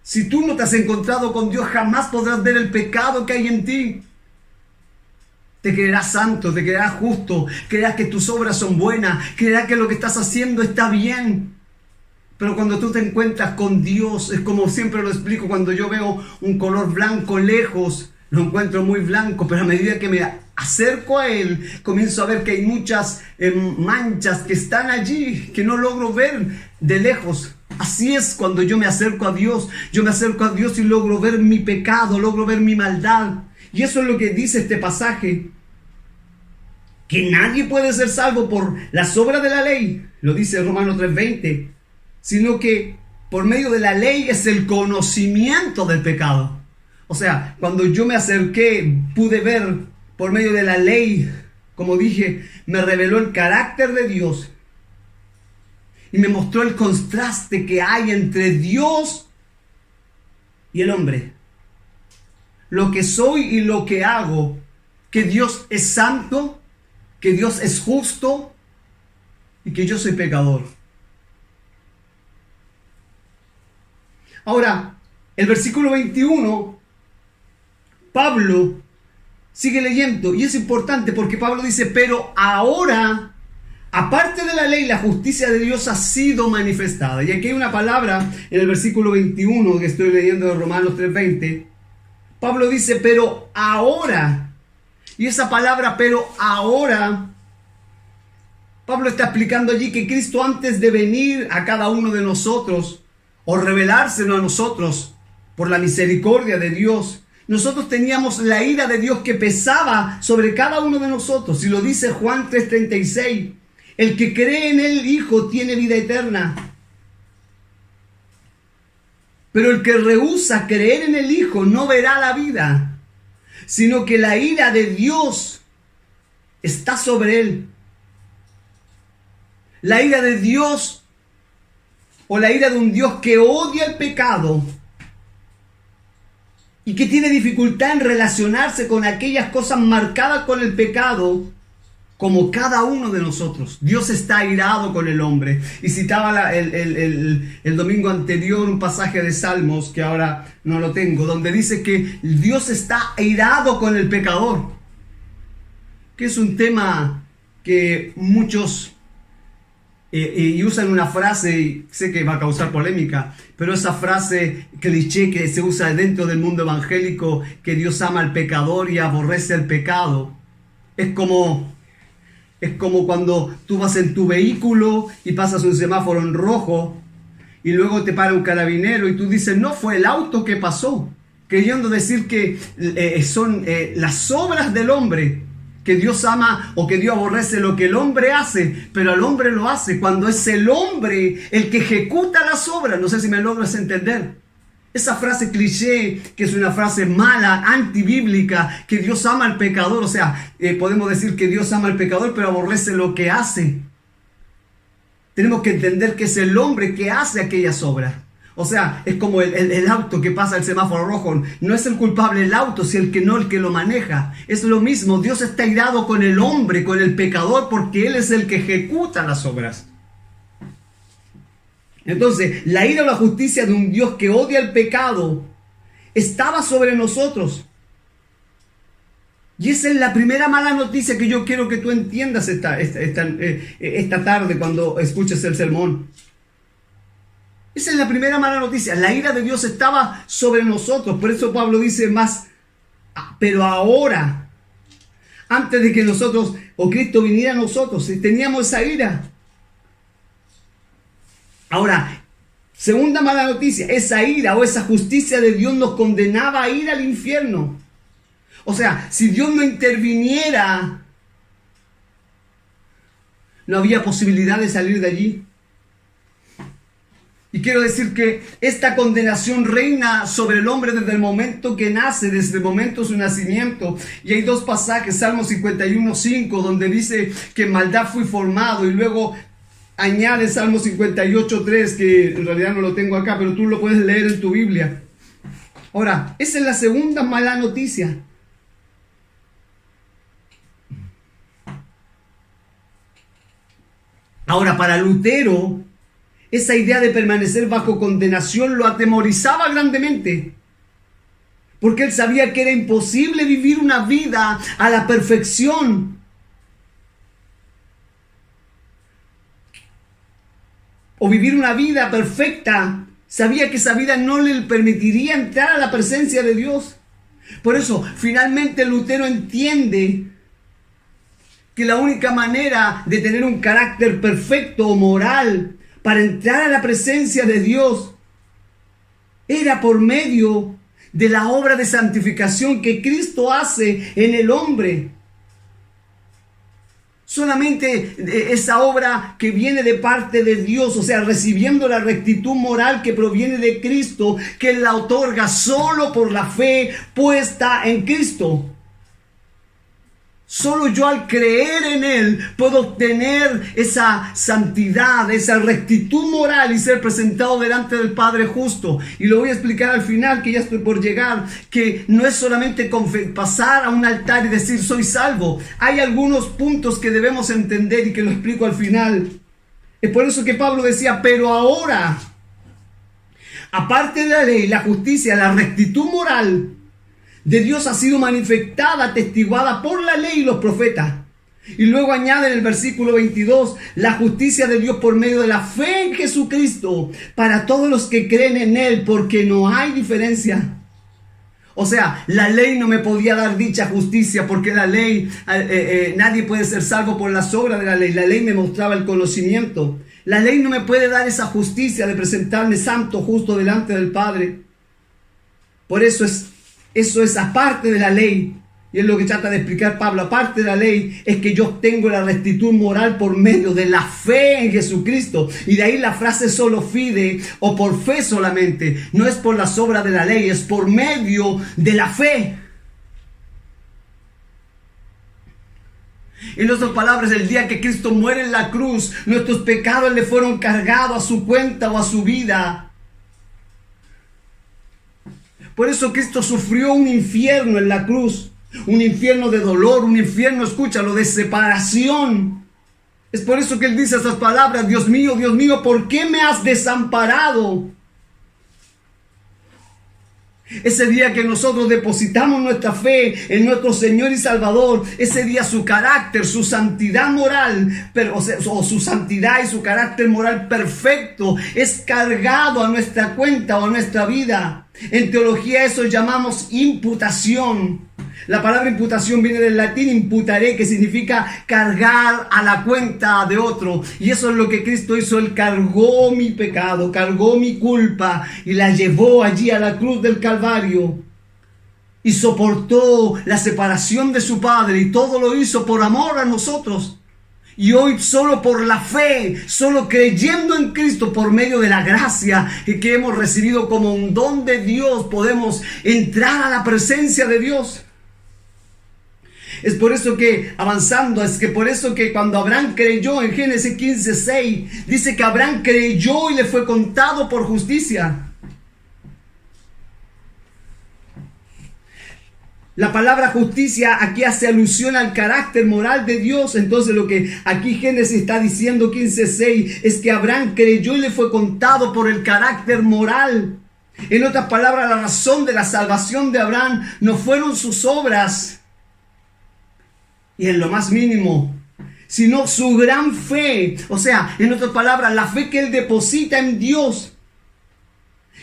Si tú no te has encontrado con Dios, jamás podrás ver el pecado que hay en ti. Te creerás santo, te creerás justo, creerás que tus obras son buenas, creerás que lo que estás haciendo está bien. Pero cuando tú te encuentras con Dios, es como siempre lo explico, cuando yo veo un color blanco lejos, lo encuentro muy blanco, pero a medida que me acerco a Él, comienzo a ver que hay muchas manchas que están allí, que no logro ver de lejos. Así es cuando yo me acerco a Dios. Yo me acerco a Dios y logro ver mi pecado, logro ver mi maldad. Y eso es lo que dice este pasaje, que nadie puede ser salvo por las obras de la ley, lo dice Romanos 3:20, sino que por medio de la ley es el conocimiento del pecado. O sea, cuando yo me acerqué, pude ver por medio de la ley, como dije, me reveló el carácter de Dios y me mostró el contraste que hay entre Dios y el hombre. Lo que soy y lo que hago, que Dios es santo, que Dios es justo y que yo soy pecador. Ahora, el versículo 21, Pablo sigue leyendo y es importante porque Pablo dice, pero ahora, aparte de la ley, la justicia de Dios ha sido manifestada. Y aquí hay una palabra en el versículo 21 que estoy leyendo de Romanos 3:20. Pablo dice, pero ahora. Y esa palabra, pero ahora, Pablo está explicando allí que Cristo, antes de venir a cada uno de nosotros o revelársenos a nosotros por la misericordia de Dios, nosotros teníamos la ira de Dios que pesaba sobre cada uno de nosotros. Y lo dice Juan 3:36. El que cree en el Hijo tiene vida eterna. Pero el que rehúsa creer en el Hijo no verá la vida, sino que la ira de Dios está sobre él. La ira de Dios, o la ira de un Dios que odia el pecado y que tiene dificultad en relacionarse con aquellas cosas marcadas con el pecado, como cada uno de nosotros. Dios está airado con el hombre. Y citaba el domingo anterior un pasaje de Salmos, que ahora no lo tengo, donde dice que Dios está airado con el pecador. Que es un tema que muchos y usan una frase, y sé que va a causar polémica, pero esa frase cliché que se usa dentro del mundo evangélico, que Dios ama al pecador y aborrece el pecado, es como cuando tú vas en tu vehículo y pasas un semáforo en rojo y luego te para un carabinero y tú dices, no fue el auto que pasó, queriendo decir que son las obras del hombre, que Dios ama o que Dios aborrece lo que el hombre hace, pero el hombre lo hace cuando es el hombre el que ejecuta las obras. No sé si me logras entender. Esa frase cliché, que es una frase mala, antibíblica, que Dios ama al pecador. O sea, podemos decir que Dios ama al pecador, pero aborrece lo que hace. Tenemos que entender que es el hombre que hace aquellas obras. O sea, es como el auto que pasa el semáforo rojo. No es el culpable el auto, sino el que lo maneja. Es lo mismo. Dios está irado con el hombre, con el pecador, porque Él es el que ejecuta las obras. Entonces, la ira o la justicia de un Dios que odia el pecado estaba sobre nosotros. Y esa es la primera mala noticia que yo quiero que tú entiendas esta tarde cuando escuches el sermón. Esa es la primera mala noticia. La ira de Dios estaba sobre nosotros. Por eso Pablo dice más, pero ahora, antes de que nosotros o Cristo viniera a nosotros, teníamos esa ira. Ahora, segunda mala noticia, esa ira o esa justicia de Dios nos condenaba a ir al infierno. O sea, si Dios no interviniera, no había posibilidad de salir de allí. Y quiero decir que esta condenación reina sobre el hombre desde el momento que nace, desde el momento de su nacimiento. Y hay dos pasajes, Salmo 51:5, donde dice que en maldad fui formado, y luego añade Salmo 58:3, que en realidad no lo tengo acá, pero tú lo puedes leer en tu Biblia. Ahora, esa es la segunda mala noticia. Ahora, para Lutero, esa idea de permanecer bajo condenación lo atemorizaba grandemente, porque él sabía que era imposible vivir una vida a la perfección. O vivir una vida perfecta. Sabía que esa vida no le permitiría entrar a la presencia de Dios. Por eso, finalmente Lutero entiende que la única manera de tener un carácter perfecto o moral para entrar a la presencia de Dios era por medio de la obra de santificación que Cristo hace en el hombre. Solamente esa obra que viene de parte de Dios, o sea, recibiendo la rectitud moral que proviene de Cristo, que Él la otorga solo por la fe puesta en Cristo. Solo yo al creer en Él puedo obtener esa santidad, esa rectitud moral y ser presentado delante del Padre justo. Y lo voy a explicar al final, que ya estoy por llegar, que no es solamente pasar a un altar y decir soy salvo. Hay algunos puntos que debemos entender y que lo explico al final. Es por eso que Pablo decía, pero ahora, Aparte de la ley, la justicia, la rectitud moral de Dios ha sido manifestada, atestiguada por la ley y los profetas. Y luego añade en el versículo 22, la justicia de Dios por medio de la fe en Jesucristo para todos los que creen en Él, porque no hay diferencia. O sea, la ley no me podía dar dicha justicia, porque la ley, nadie puede ser salvo por las obras de la ley. La ley me mostraba el conocimiento. La ley no me puede dar esa justicia de presentarme santo, justo delante del Padre. Por eso es aparte de la ley. Y es lo que trata de explicar Pablo. Aparte de la ley, es que yo tengo la rectitud moral por medio de la fe en Jesucristo. Y de ahí la frase solo fide, o por fe solamente. No es por las obras de la ley, es por medio de la fe. En otras palabras, el día que Cristo muere en la cruz, nuestros pecados le fueron cargados a su cuenta o a su vida. Por eso Cristo sufrió un infierno en la cruz. Un infierno de dolor, un infierno, escúchalo, de separación. Es por eso que Él dice estas palabras: Dios mío, ¿por qué me has desamparado? Ese día que nosotros depositamos nuestra fe en nuestro Señor y Salvador, ese día su carácter, su santidad moral, o su santidad y su carácter moral perfecto es cargado a nuestra cuenta o a nuestra vida. En teología eso llamamos imputación. La palabra imputación viene del latín imputaré, que significa cargar a la cuenta de otro. Y eso es lo que Cristo hizo. Él cargó mi pecado, cargó mi culpa y la llevó allí a la cruz del Calvario. Y soportó la separación de su Padre, y todo lo hizo por amor a nosotros. Y hoy solo por la fe, solo creyendo en Cristo por medio de la gracia que hemos recibido como un don de Dios, podemos entrar a la presencia de Dios. Es por eso que, avanzando, por eso que cuando Abraham creyó, en Génesis 15:6, dice que Abraham creyó y le fue contado por justicia. La palabra justicia aquí hace alusión al carácter moral de Dios. Entonces lo que aquí Génesis está diciendo 15:6 es que Abraham creyó y le fue contado por el carácter moral. En otras palabras, la razón de la salvación de Abraham no fueron sus obras, y en lo más mínimo, sino su gran fe. O sea, en otras palabras, la fe que él deposita en Dios.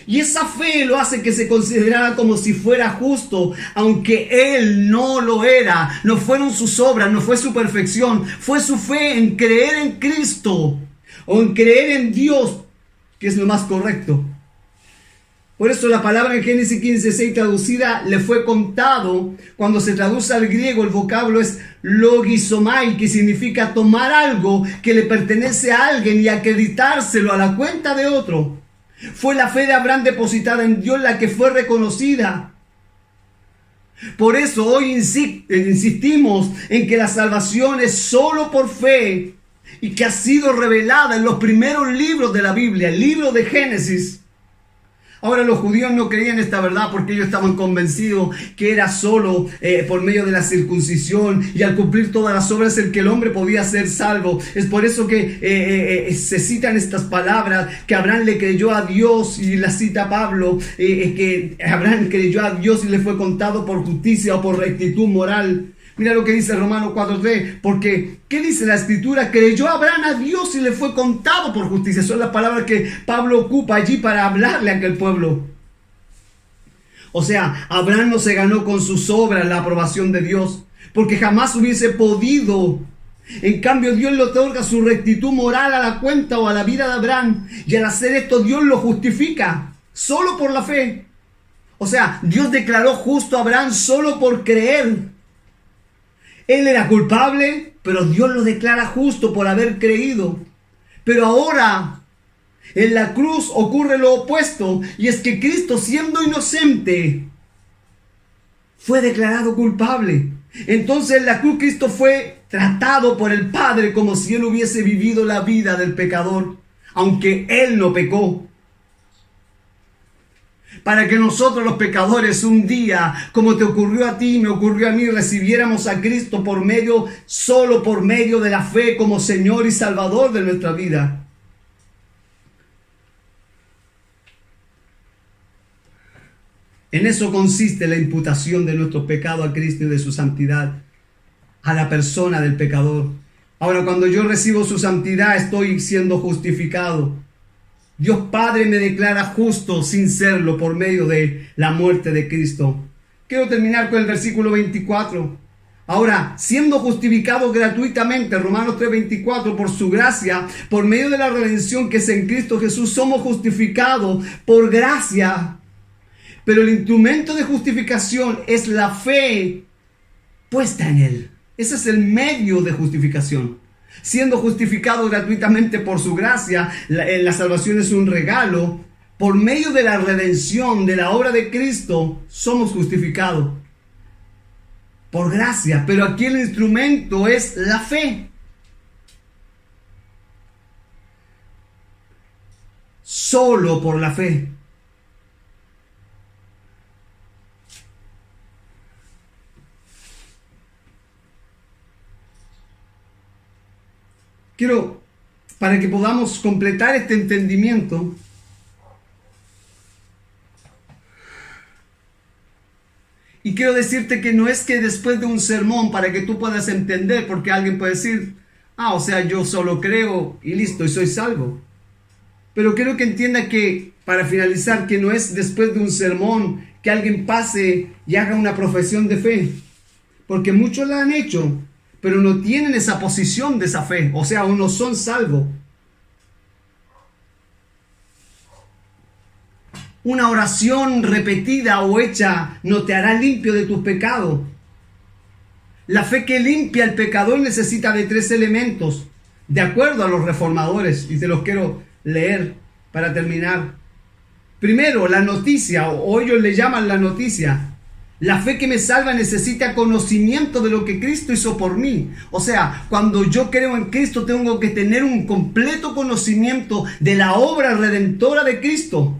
Y esa fe lo hace que se considerara como si fuera justo, aunque él no lo era. No fueron sus obras, no fue su perfección, fue su fe en creer en Cristo o en creer en Dios, que es lo más correcto. Por eso la palabra en Génesis 15:6 traducida le fue contado. Cuando se traduce al griego, el vocablo es logizomai, que significa tomar algo que le pertenece a alguien y acreditárselo a la cuenta de otro. Fue la fe de Abraham depositada en Dios la que fue reconocida. Por eso hoy insistimos en que la salvación es solo por fe y que ha sido revelada en los primeros libros de la Biblia, el libro de Génesis. Ahora, los judíos no creían esta verdad porque ellos estaban convencidos que era solo por medio de la circuncisión y al cumplir todas las obras el que el hombre podía ser salvo. Es por eso que se citan estas palabras, que Abraham le creyó a Dios, y la cita Pablo, que Abraham creyó a Dios y le fue contado por justicia o por rectitud moral. Mira lo que dice Romanos 4:3, porque ¿qué dice la Escritura? Creyó Abraham a Dios y le fue contado por justicia. Son las palabras que Pablo ocupa allí para hablarle a aquel pueblo. O sea, Abraham no se ganó con sus obras la aprobación de Dios, porque jamás hubiese podido. En cambio, Dios le otorga su rectitud moral a la cuenta o a la vida de Abraham, y al hacer esto Dios lo justifica solo por la fe. O sea, Dios declaró justo a Abraham solo por creer. Él era culpable, pero Dios lo declara justo por haber creído. Pero ahora, en la cruz ocurre lo opuesto, y es que Cristo, siendo inocente, fue declarado culpable. Entonces en la cruz Cristo fue tratado por el Padre como si Él hubiese vivido la vida del pecador, aunque Él no pecó. Para que nosotros los pecadores un día, como te ocurrió a ti, me ocurrió a mí, recibiéramos a Cristo solo por medio de la fe como Señor y Salvador de nuestra vida. En eso consiste la imputación de nuestro pecado a Cristo y de su santidad a la persona del pecador. Ahora, cuando yo recibo su santidad, estoy siendo justificado. Dios Padre me declara justo sin serlo por medio de la muerte de Cristo. Quiero terminar con el versículo 24. Ahora, siendo justificados gratuitamente, Romanos 3:24, por su gracia, por medio de la redención que es en Cristo Jesús, somos justificados por gracia. Pero el instrumento de justificación es la fe puesta en Él. Ese es el medio de justificación. Siendo justificado gratuitamente por su gracia, la salvación es un regalo. Por medio de la redención, de la obra de Cristo, somos justificados por gracia. Pero aquí el instrumento es la fe. Solo por la fe. Quiero, para que podamos completar este entendimiento, y quiero decirte que no es que después de un sermón para que tú puedas entender, porque alguien puede decir, o sea, yo solo creo y listo, y soy salvo. Pero quiero que entienda que, para finalizar, que no es después de un sermón que alguien pase y haga una profesión de fe, porque muchos la han hecho, pero no tienen esa posición de esa fe, o sea, aún no son salvos. Una oración repetida o hecha no te hará limpio de tus pecados. La fe que limpia al pecador necesita de 3 elementos, de acuerdo a los reformadores, y te los quiero leer para terminar. Primero, la noticia, o ellos le llaman la noticia. La fe que me salva necesita conocimiento de lo que Cristo hizo por mí. O sea, cuando yo creo en Cristo tengo que tener un completo conocimiento de la obra redentora de Cristo.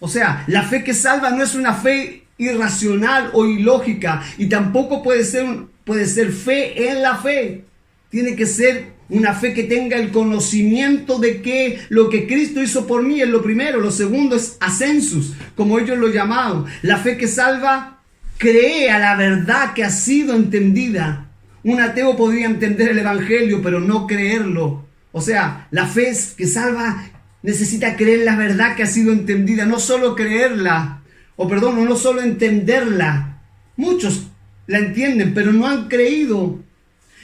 O sea, la fe que salva no es una fe irracional o ilógica, y tampoco puede ser fe en la fe. Tiene que ser una fe que tenga el conocimiento de que lo que Cristo hizo por mí es lo primero. Lo segundo es ascensus, como ellos lo llamaban. La fe que salva cree a la verdad que ha sido entendida. Un ateo podría entender el evangelio, pero no creerlo. O sea, la fe que salva necesita creer la verdad que ha sido entendida, no solo creerla, no solo entenderla. Muchos la entienden, pero no han creído.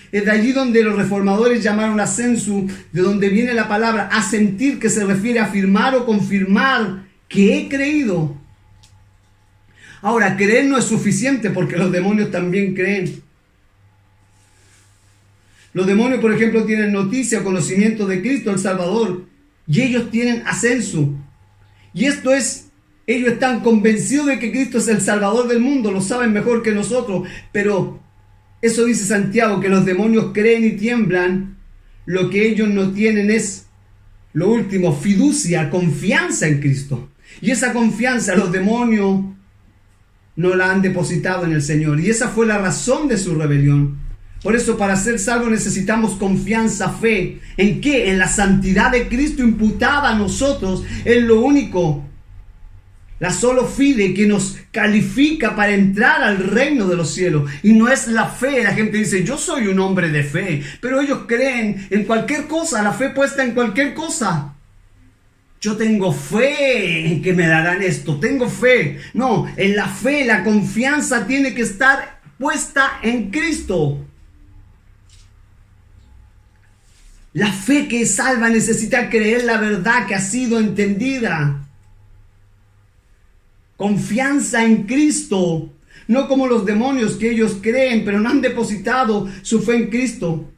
Es de allí donde los reformadores llamaron ascenso, de donde viene la palabra asentir, que se refiere a afirmar o confirmar que he creído. Ahora, creer no es suficiente, porque los demonios también creen. Los demonios, por ejemplo, tienen noticia o conocimiento de Cristo, el Salvador, y ellos tienen ascenso. Y esto es, ellos están convencidos de que Cristo es el Salvador del mundo, lo saben mejor que nosotros, pero eso dice Santiago, que los demonios creen y tiemblan. Lo que ellos no tienen es, lo último, fiducia, confianza en Cristo. Y esa confianza los demonios no la han depositado en el Señor. Y esa fue la razón de su rebelión. Por eso, para ser salvos necesitamos confianza, fe. ¿En qué? En la santidad de Cristo imputada a nosotros. Es lo único, la solo fide, que nos califica para entrar al reino de los cielos. Y no es la fe. La gente dice, yo soy un hombre de fe, pero ellos creen en cualquier cosa, la fe puesta en cualquier cosa. Yo tengo fe en que me darán esto, tengo fe. No, en la fe, la confianza tiene que estar puesta en Cristo. La fe que salva necesita creer la verdad que ha sido entendida. Confianza en Cristo, no como los demonios, que ellos creen, pero no han depositado su fe en Cristo.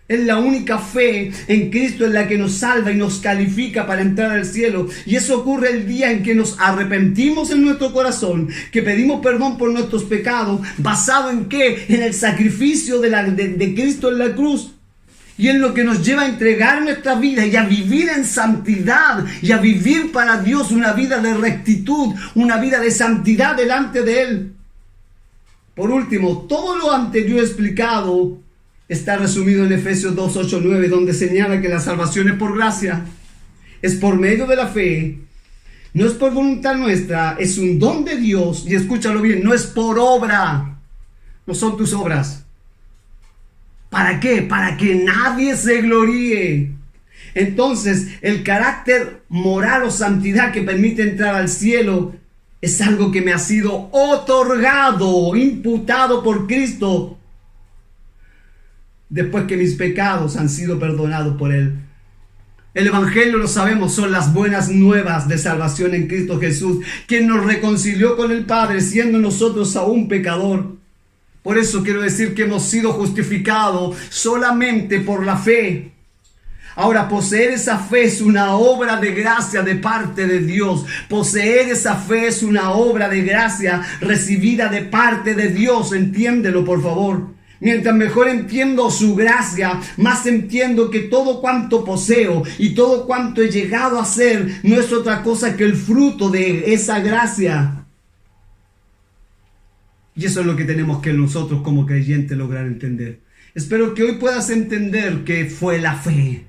Es la única fe en Cristo en la que nos salva y nos califica para entrar al cielo. Y eso ocurre el día en que nos arrepentimos en nuestro corazón, que pedimos perdón por nuestros pecados, ¿basado en qué? En el sacrificio de Cristo en la cruz. Y en lo que nos lleva a entregar nuestra vida y a vivir en santidad y a vivir para Dios una vida de rectitud, una vida de santidad delante de Él. Por último, todo lo anterior explicado está resumido en Efesios 2, 8, 9, donde señala que la salvación es por gracia, es por medio de la fe, No es por voluntad nuestra, es un don de Dios. Y escúchalo bien, no es por obra. No son tus obras. ¿Para qué? Para que nadie se gloríe. Entonces, el carácter moral o santidad que permite entrar al cielo es algo que me ha sido otorgado, imputado por Cristo, después que mis pecados han sido perdonados por Él. El Evangelio, lo sabemos, son las buenas nuevas de salvación en Cristo Jesús, quien nos reconcilió con el Padre, siendo nosotros aún pecador. Por eso quiero decir que hemos sido justificados solamente por la fe. Ahora, poseer esa fe es una obra de gracia de parte de Dios. Poseer esa fe es una obra de gracia recibida de parte de Dios. Entiéndelo, por favor. Mientras mejor entiendo su gracia, más entiendo que todo cuanto poseo y todo cuanto he llegado a ser no es otra cosa que el fruto de esa gracia. Y eso es lo que tenemos que nosotros como creyentes lograr entender. Espero que hoy puedas entender que fue la fe,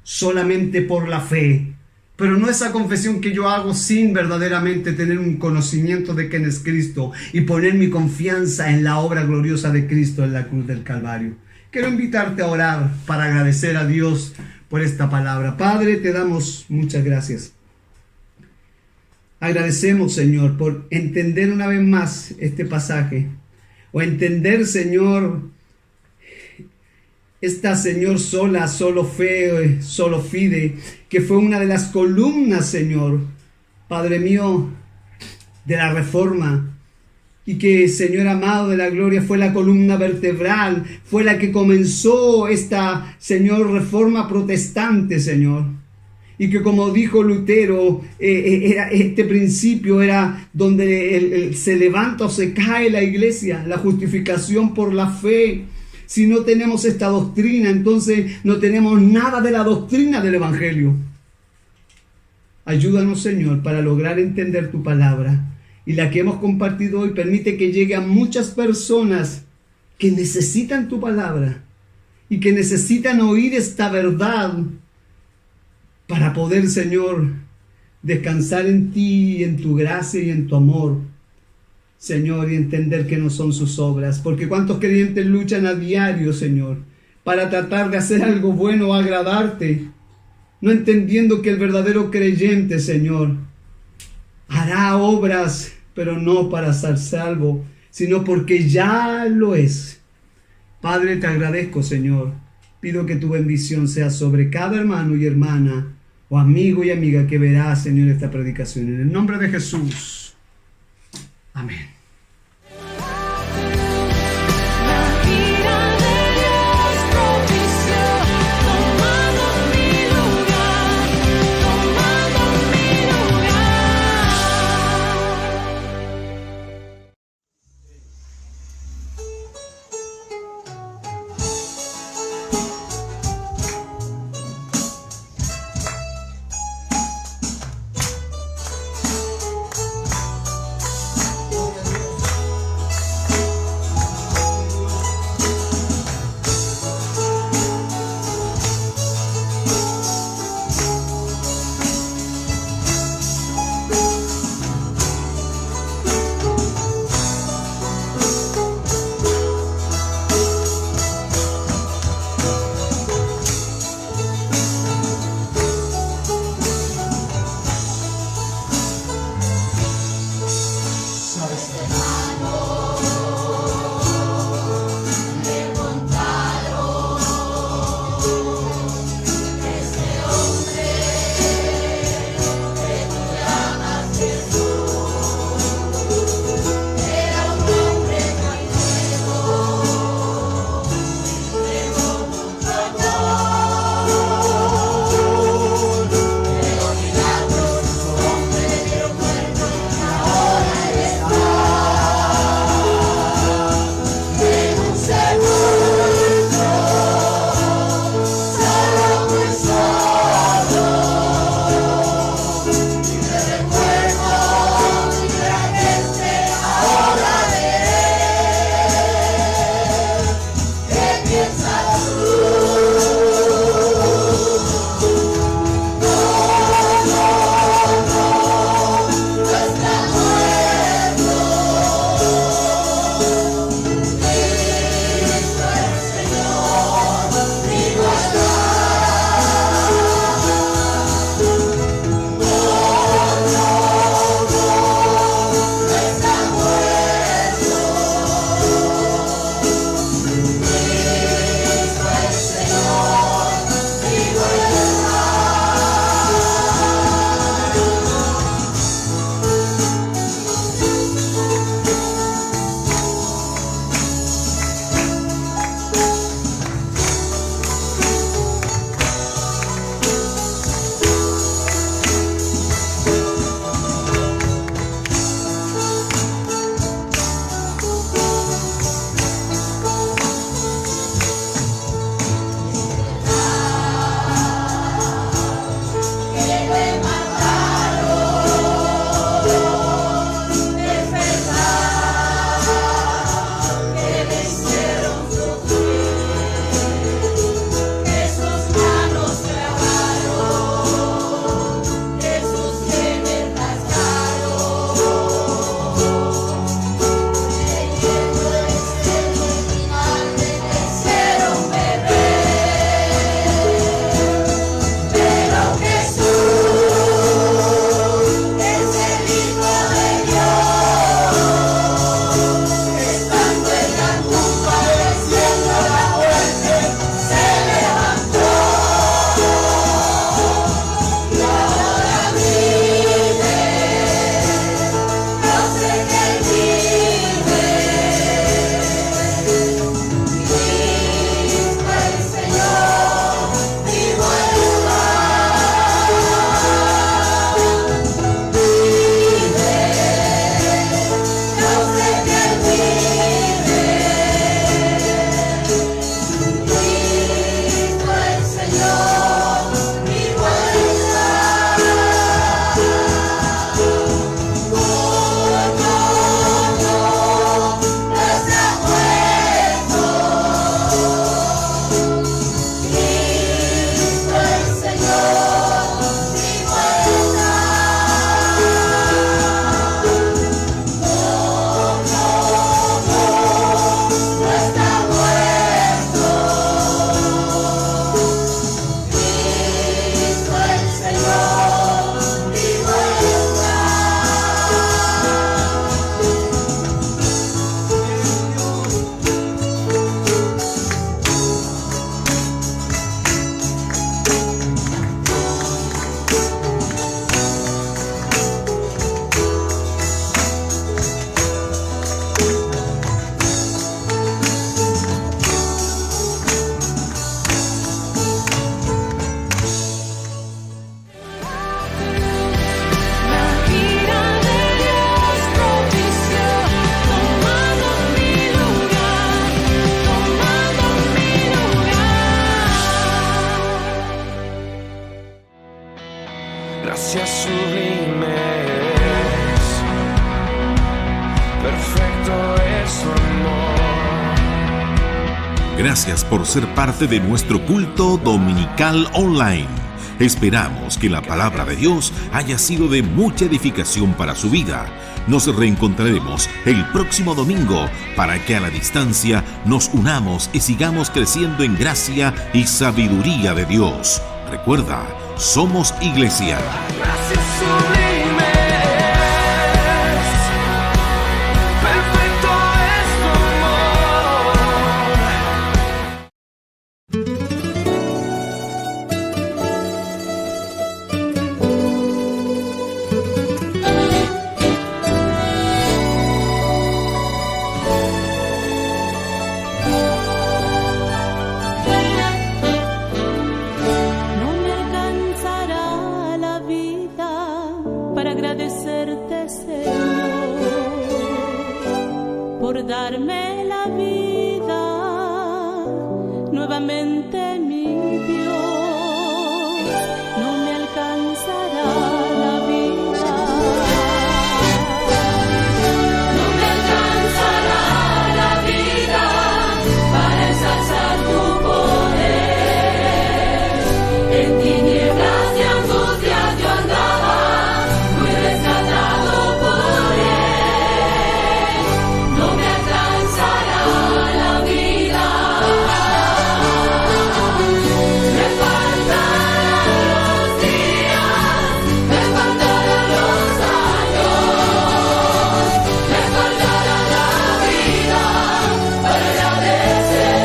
solamente por la fe. Pero no esa confesión que yo hago sin verdaderamente tener un conocimiento de quién es Cristo y poner mi confianza en la obra gloriosa de Cristo en la cruz del Calvario. Quiero invitarte a orar para agradecer a Dios por esta palabra. Padre, te damos muchas gracias. Agradecemos, Señor, por entender una vez más este pasaje. O entender, Señor, esta, Señor, solo fe, solo fide, que fue una de las columnas, Señor, Padre mío, de la Reforma. Y que, Señor amado de la gloria, fue la columna vertebral, fue la que comenzó esta, Señor, Reforma protestante, Señor. Y que, como dijo Lutero, este principio era donde se levanta o se cae la iglesia, la justificación por la fe. Si no tenemos esta doctrina, entonces no tenemos nada de la doctrina del Evangelio. Ayúdanos, Señor, para lograr entender tu palabra. Y la que hemos compartido hoy permite que llegue a muchas personas que necesitan tu palabra y que necesitan oír esta verdad para poder, Señor, descansar en ti, en tu gracia y en tu amor, Señor, y entender que no son sus obras. Porque cuántos creyentes luchan a diario, Señor, para tratar de hacer algo bueno o agradarte, no entendiendo que el verdadero creyente, Señor, hará obras, pero no para ser salvo, sino porque ya lo es. Padre, te agradezco, Señor. Pido que tu bendición sea sobre cada hermano y hermana, o amigo y amiga que verá, Señor, esta predicación. En el nombre de Jesús. Amén. La ira de Dios propició, tomando mi lugar, tomando mi lugar. Gracias por ser parte de nuestro culto dominical online. Esperamos que la palabra de Dios haya sido de mucha edificación para su vida. Nos reencontraremos el próximo domingo para que a la distancia nos unamos y sigamos creciendo en gracia y sabiduría de Dios. Recuerda, somos iglesia. Gracias sublime es, perfecto es tu No me alcanzará la vida para agradecerte, Señor, por darme la vida nuevamente, mi Dios. No me alcanzará la vida. No me alcanzará la vida para ensalzar tu poder. En tinieblas y angustias yo andaba, fui rescatado por él. No me alcanzará la vida. Me faltarán los días, me faltarán los años, me faltará la vida para agradecer.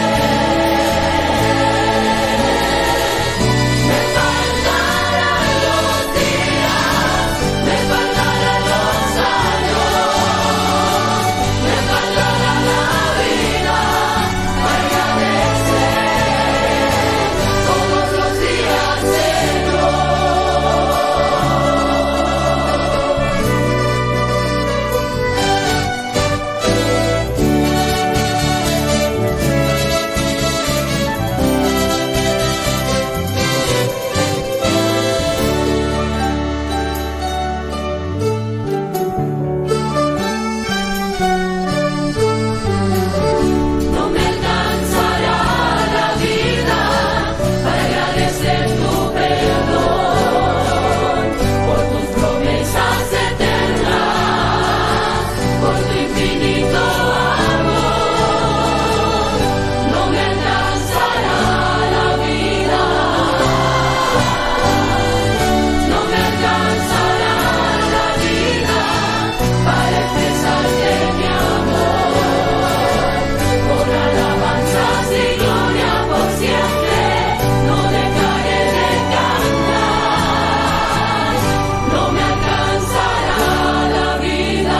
Me faltarán los días, me faltarán los años, me faltará la vida para agradecer todos los días, Señor. No me alcanzará la vida para agradecer tu perdón, por tus promesas eternas, por tu infinito amor. No me alcanzará la vida. No me alcanzará la vida para expresarte mi amor. Por alabanzas y gloria por siempre, no dejaré de cantar. No me alcanzará la vida.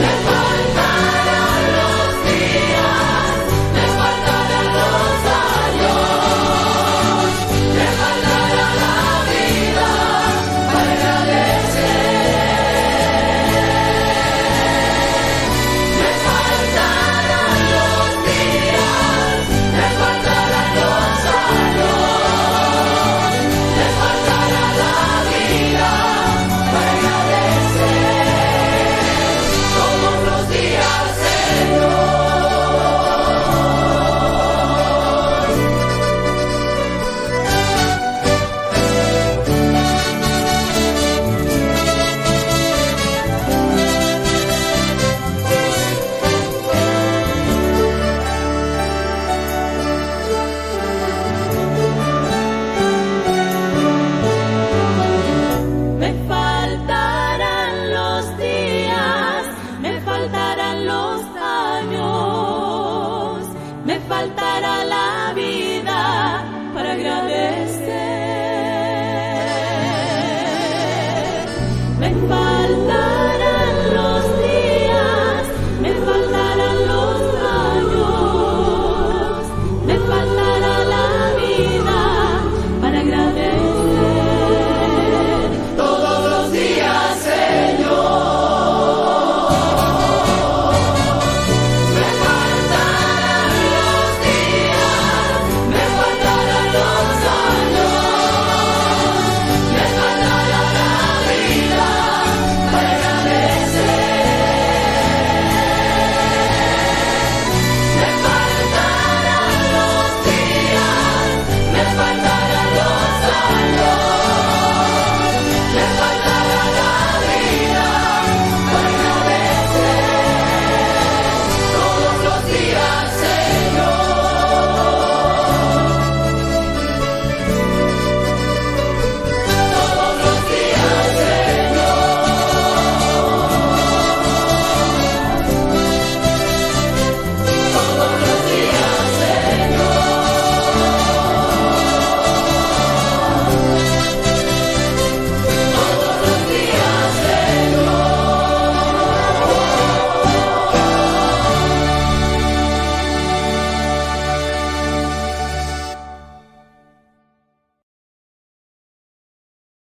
Me faltarán los días, me faltarán los años, me faltará la vida para agradecer. Me faltarán los días, me faltarán los años, me faltará la vida para agradecer todos los días, Señor. Me faltarán los días, me faltarán los años, me faltará la vida para agradecer. Me